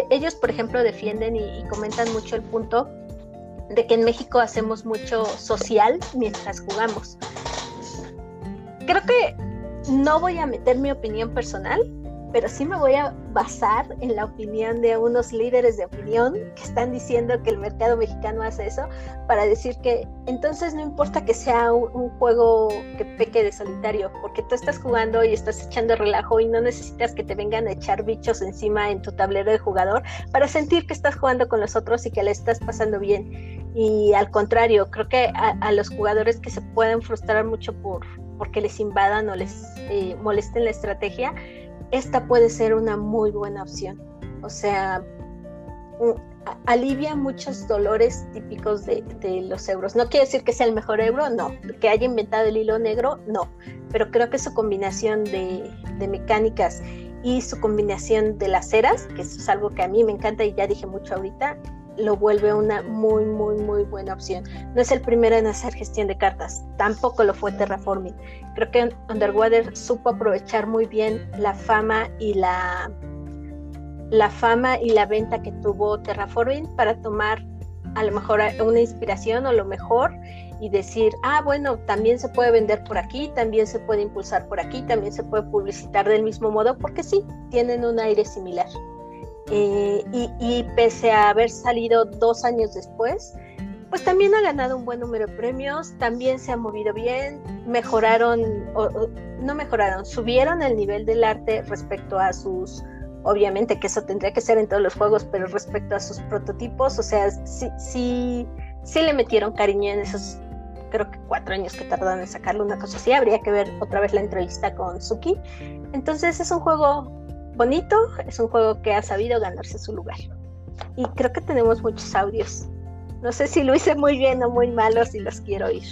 ellos por ejemplo defienden y comentan mucho el punto de que en México hacemos mucho social mientras jugamos. Creo que no voy a meter mi opinión personal, pero sí me voy a basar en la opinión de unos líderes de opinión que están diciendo que el mercado mexicano hace eso, para decir que entonces no importa que sea un juego que peque de solitario, porque tú estás jugando y estás echando relajo y no necesitas que te vengan a echar bichos encima en tu tablero de jugador para sentir que estás jugando con los otros y que le estás pasando bien. Y al contrario, creo que a los jugadores que se pueden frustrar mucho porque les invadan o les molesten la estrategia, esta puede ser una muy buena opción. O sea, alivia muchos dolores típicos de los euros. No quiere decir que sea el mejor euro, no. Que haya inventado el hilo negro, no. Pero creo que su combinación de mecánicas y su combinación de las eras, que eso es algo que a mí me encanta y ya dije mucho ahorita, lo vuelve una muy, muy, muy buena opción. No es el primero en hacer gestión de cartas, tampoco lo fue Terraforming. Creo que Underwater supo aprovechar muy bien la fama y la venta que tuvo Terraforming para tomar a lo mejor una inspiración o lo mejor y decir, bueno, también se puede vender por aquí, también se puede impulsar por aquí, también se puede publicitar del mismo modo, porque sí, tienen un aire similar. Y pese a haber salido 2 años después, pues también ha ganado un buen número de premios, también se ha movido bien, subieron el nivel del arte respecto a sus, obviamente que eso tendría que ser en todos los juegos, pero respecto a sus prototipos, o sea, sí le metieron cariño en esos, creo que 4 años que tardaron en sacarlo, una cosa así. Habría que ver otra vez la entrevista con Suki. Entonces es un juego bonito, es un juego que ha sabido ganarse su lugar. Y creo que tenemos muchos audios. No sé si lo hice muy bien o muy mal o si los quiero oír.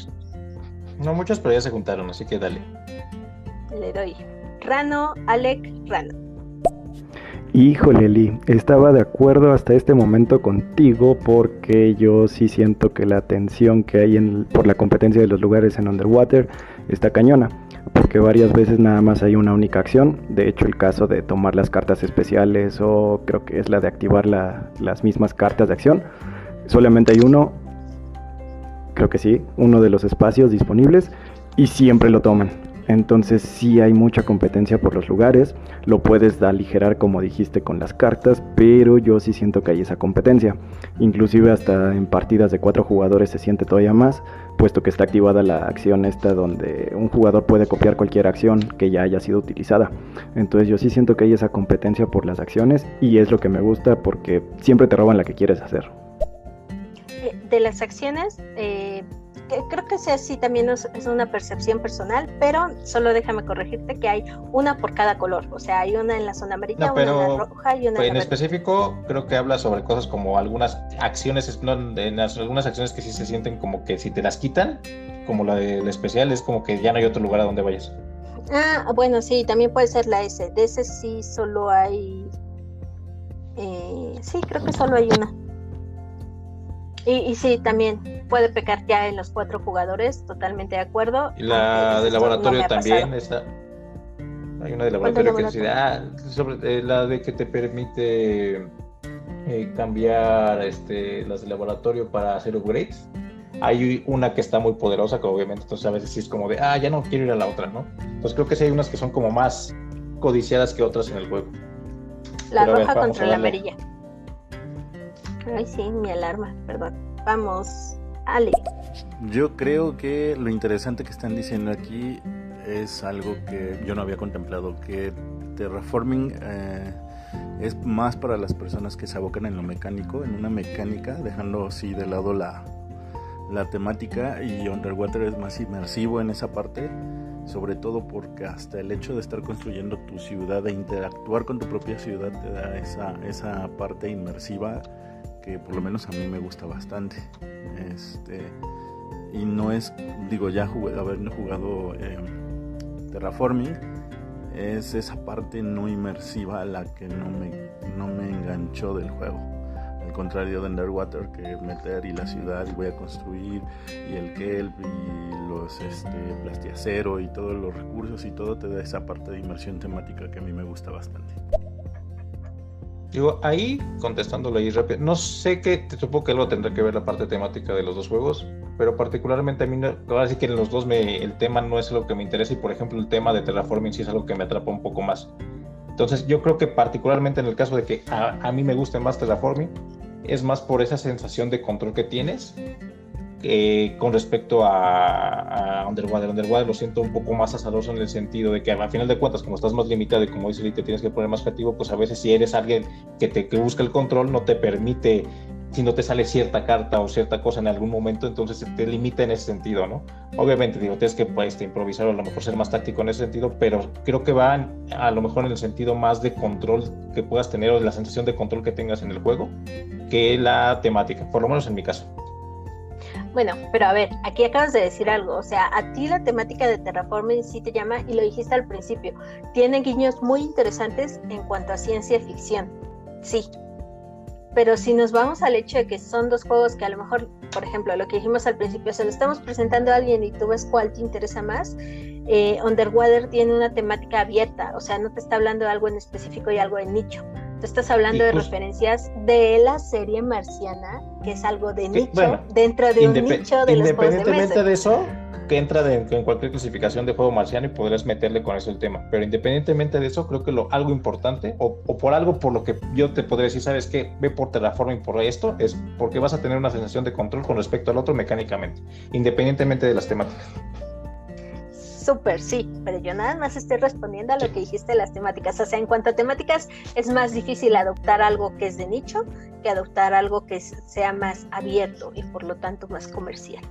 No muchos, pero ya se juntaron, así que dale. Le doy. Rano, Alec, Rano. Híjole, Li, estaba de acuerdo hasta este momento contigo porque yo sí siento que la tensión que hay por la competencia de los lugares en Underwater está cañona, porque varias veces nada más hay una única acción. De hecho, el caso de tomar las cartas especiales o creo que es la de activar las mismas cartas de acción, solamente hay uno de los espacios disponibles y siempre lo toman. Entonces sí hay mucha competencia por los lugares, lo puedes aligerar como dijiste con las cartas, pero yo sí siento que hay esa competencia. Inclusive hasta en partidas de 4 jugadores se siente todavía más, puesto que está activada la acción esta donde un jugador puede copiar cualquier acción que ya haya sido utilizada. Entonces yo sí siento que hay esa competencia por las acciones y es lo que me gusta porque siempre te roban la que quieres hacer. De las acciones, creo que sí también es una percepción personal, pero solo déjame corregirte que hay una por cada color, o sea, hay una en la zona amarilla, una en la roja y una en la específico creo que habla sobre cosas como algunas acciones, algunas acciones que sí se sienten como que si te las quitan, como la del especial, es como que ya no hay otro lugar a donde vayas. Bueno, sí, también puede ser la S, de ese sí solo hay, sí, creo que solo hay una. Y sí, también puede pecar ya en los 4 jugadores, totalmente de acuerdo. Y la de laboratorio también está. Hay una de laboratorio que dice, sobre la de que te permite cambiar las de laboratorio para hacer upgrades. Hay una que está muy poderosa, que obviamente entonces a veces sí es como de, ya no quiero ir a la otra, ¿no? Entonces creo que sí hay unas que son como más codiciadas que otras en el juego. La roja contra la amarilla. Ay, sí, mi alarma, perdón. Vamos, Ale. Yo creo que lo interesante que están diciendo aquí es algo que yo no había contemplado, que Terraforming es más para las personas que se abocan en lo mecánico, en una mecánica, dejando así de lado la la temática, y Underwater es más inmersivo en esa parte, sobre todo porque hasta el hecho de estar construyendo tu ciudad e interactuar con tu propia ciudad te da esa parte inmersiva que por lo menos a mí me gusta bastante. Y no es, digo, ya habiendo jugado Terraforming, es esa parte no inmersiva la que no me enganchó del juego. Al contrario de Underwater, que meter y la ciudad y voy a construir y el kelp y los plastiacero y todos los recursos y todo, te da esa parte de inmersión temática que a mí me gusta bastante. Digo, ahí, contestándolo ahí rápido, no sé qué, supongo que algo tendrá que ver la parte temática de los dos juegos, pero particularmente a mí, ahora sí que en los dos el tema no es lo que me interesa, y por ejemplo el tema de Terraforming sí es algo que me atrapa un poco más. Entonces yo creo que particularmente en el caso de que a mí me guste más Terraforming, es más por esa sensación de control que tienes con respecto a Underwater. Underwater lo siento un poco más azaroso en el sentido de que al final de cuentas, como estás más limitado y como dice Lee, te tienes que poner más creativo, pues a veces si eres alguien que busca el control, no te permite, si no te sale cierta carta o cierta cosa en algún momento, entonces te limita en ese sentido, ¿no? Obviamente, digo, tienes que improvisar o a lo mejor ser más táctico en ese sentido, pero creo que va a lo mejor en el sentido más de control que puedas tener o de la sensación de control que tengas en el juego que la temática, por lo menos en mi caso. Bueno, pero a ver, aquí acabas de decir algo, o sea, a ti la temática de Terraforming sí te llama, y lo dijiste al principio, tiene guiños muy interesantes en cuanto a ciencia ficción, sí, pero si nos vamos al hecho de que son dos juegos que a lo mejor, por ejemplo, lo que dijimos al principio, se lo estamos presentando a alguien y tú ves cuál te interesa más, Underwater tiene una temática abierta, o sea, no te está hablando de algo en específico y algo de nicho. Tú estás hablando de referencias de la serie marciana, que es algo de nicho, bueno, dentro de un nicho de los juegos de mesa. Independientemente de eso, que entra en cualquier clasificación de juego marciano y podrás meterle con eso el tema. Pero independientemente de eso, creo que algo importante, o por algo por lo que yo te podría decir, ¿sabes qué? Ve por Terraforming por esto, es porque vas a tener una sensación de control con respecto al otro mecánicamente, independientemente de las temáticas. Súper, sí, pero yo nada más estoy respondiendo a lo que dijiste de las temáticas. O sea, en cuanto a temáticas, es más difícil adoptar algo que es de nicho que adoptar algo que sea más abierto y por lo tanto más comercial.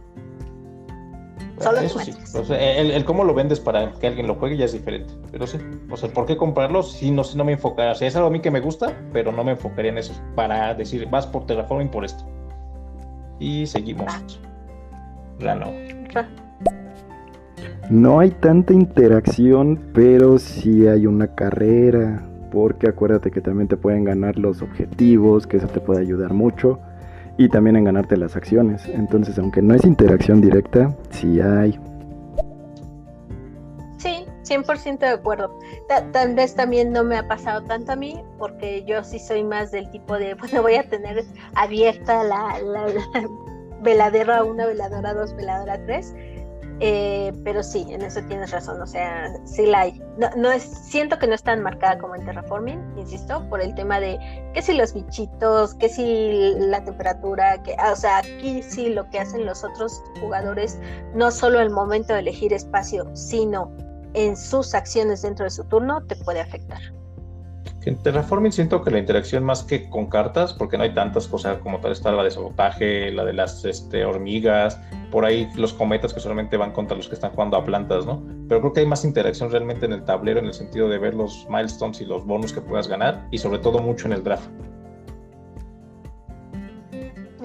Solo eso sí, o sea, el cómo lo vendes para que alguien lo juegue ya es diferente, pero sí, o sea, ¿por qué comprarlo? Si no me enfocaría, o sea, es algo a mí que me gusta, pero no me enfocaría en eso, para decir, vas por Terraforming por esto. Y seguimos. Rano. No hay tanta interacción, pero sí hay una carrera, porque acuérdate que también te pueden ganar los objetivos, que eso te puede ayudar mucho, y también en ganarte las acciones. Entonces, aunque no es interacción directa, sí hay. Sí, 100% de acuerdo. Tal vez también no me ha pasado tanto a mí, porque yo sí soy más del tipo de, bueno, voy a tener abierta la veladera 1, veladora 2, veladora 3. Pero sí, en eso tienes razón, o sea, sí la hay. Siento que no es tan marcada como en Terraforming, insisto, por el tema de que si los bichitos, que si la temperatura, o sea, aquí sí lo que hacen los otros jugadores, no solo el momento de elegir espacio, sino en sus acciones dentro de su turno, te puede afectar. En Terraforming siento que la interacción más que con cartas, porque no hay tantas cosas como tal, está la de sabotaje, la de las hormigas, por ahí los cometas que solamente van contra los que están jugando a plantas, ¿no? Pero creo que hay más interacción realmente en el tablero, en el sentido de ver los milestones y los bonus que puedas ganar, y sobre todo mucho en el draft.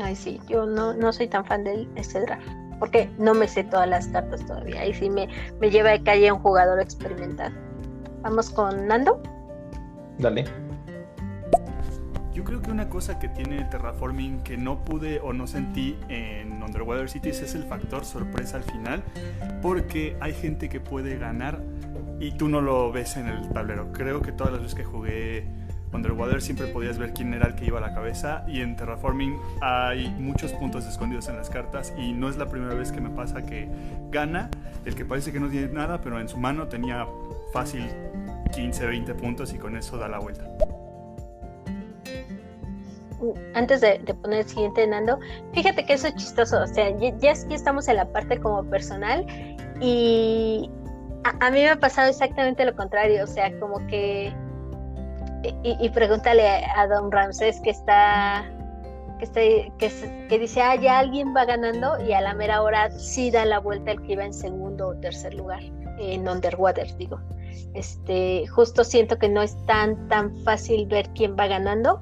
Ay, sí, yo no soy tan fan de ese draft, porque no me sé todas las cartas todavía, ahí sí me lleva de calle un jugador experimentado. Vamos con Nando. Dale. Yo creo que una cosa que tiene Terraforming que no pude o no sentí en Underwater Cities es el factor sorpresa al final, porque hay gente que puede ganar y tú no lo ves en el tablero. Creo que todas las veces que jugué Underwater siempre podías ver quién era el que iba a la cabeza, y en Terraforming hay muchos puntos escondidos en las cartas, y no es la primera vez que me pasa que gana el que parece que no tiene nada, pero en su mano tenía fácil 15, 20 puntos y con eso da la vuelta. Antes de poner el siguiente, Nando, fíjate que eso es chistoso, o sea, ya estamos en la parte como personal, y a mí me ha pasado exactamente lo contrario, o sea, como que y pregúntale a Don Ramsés que está que dice, ya alguien va ganando, y a la mera hora sí da la vuelta el que iba en segundo o tercer lugar, en Underwater, digo. Justo siento que no es tan fácil ver quién va ganando,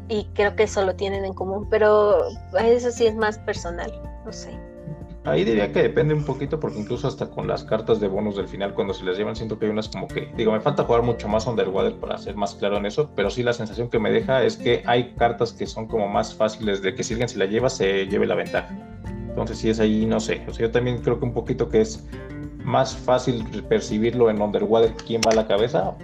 y creo que eso lo tienen en común, pero eso sí es más personal, no sé. Ahí diría que depende un poquito, porque incluso hasta con las cartas de bonus del final, cuando se les llevan, siento que hay unas como que, digo, me falta jugar mucho más Underwater para ser más claro en eso, pero sí la sensación que me deja es que hay cartas que son como más fáciles de que si alguien se la lleva, se lleve la ventaja. Entonces sí es ahí, no sé, o sea, yo también creo que un poquito que es más fácil percibirlo en Underwater quién va a la cabeza,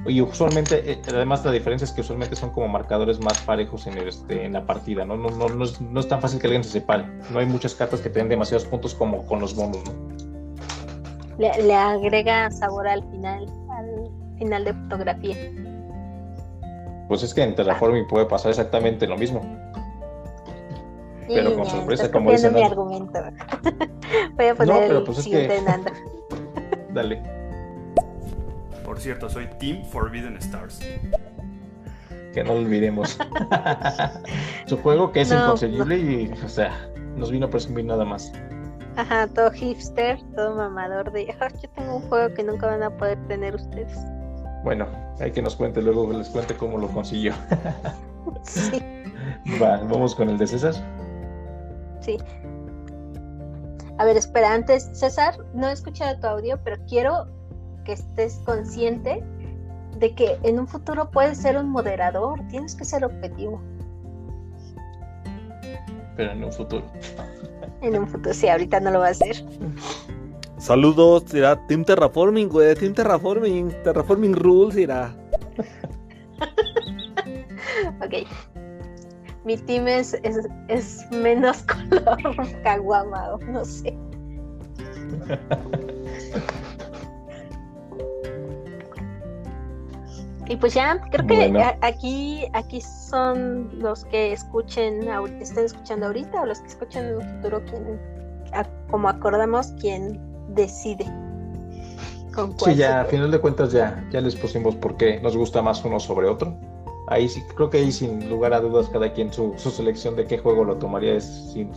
y usualmente, además la diferencia es que usualmente son como marcadores más parejos en la partida, ¿no? No es tan fácil que alguien se separe, no hay muchas cartas que tengan demasiados puntos como con los bonus, ¿no? Le agrega sabor al final de fotografía. Pues es que en Terraforming puede pasar exactamente lo mismo. Pero con sorpresa, como dicen. Mi argumento. Voy a poner el pues siguiente Nando. Dale. Por cierto, soy Team Forbidden Stars. Que no lo olvidemos. Su juego que es inconseguible y, o sea, nos vino a presumir nada más. Ajá, todo hipster, todo mamador de, yo tengo un juego que nunca van a poder tener ustedes. Bueno, hay que nos cuente, luego les cuente cómo lo consiguió. Sí. Vamos con el de César. Sí. A ver, espera, antes, César, no he escuchado tu audio, pero quiero que estés consciente de que en un futuro puedes ser un moderador, tienes que ser objetivo. Pero en un futuro. En un futuro, sí, ahorita no lo va a hacer. Saludos, será Team Terraforming, güey, Team Terraforming Rules, irá. Ok. Mi team es menos color caguama, no sé. Y pues ya, creo que aquí son los que estén escuchando ahorita, o los que escuchan en un futuro, como acordamos, quien decide. Sí, ya, a final de cuentas ya les pusimos por qué nos gusta más uno sobre otro. Ahí sí, creo que ahí sin lugar a dudas cada quien su selección de qué juego lo tomaría es sin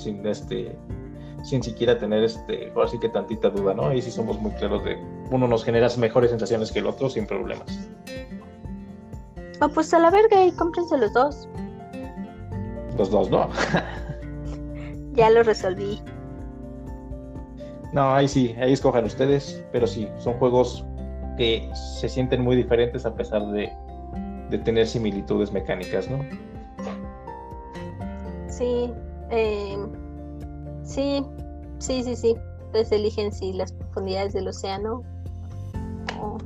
siquiera tener ahora sí que tantita duda, ¿no? Ahí sí somos muy claros de uno nos genera mejores sensaciones que el otro sin problemas. Pues a la verga y cómprense los dos. Los dos, ¿no? Ya lo resolví. No, ahí sí, ahí escojan ustedes, pero sí, son juegos que se sienten muy diferentes a pesar de tener similitudes mecánicas, ¿no? Sí, sí. Entonces eligen si las profundidades del océano o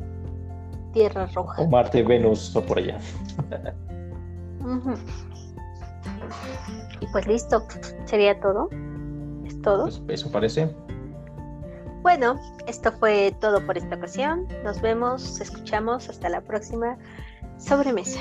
Tierra Roja. O Marte, Venus o por allá. Uh-huh. Y pues listo, sería todo. ¿Es todo? Pues eso parece. Bueno, esto fue todo por esta ocasión. Nos vemos, escuchamos, hasta la próxima sobremesa.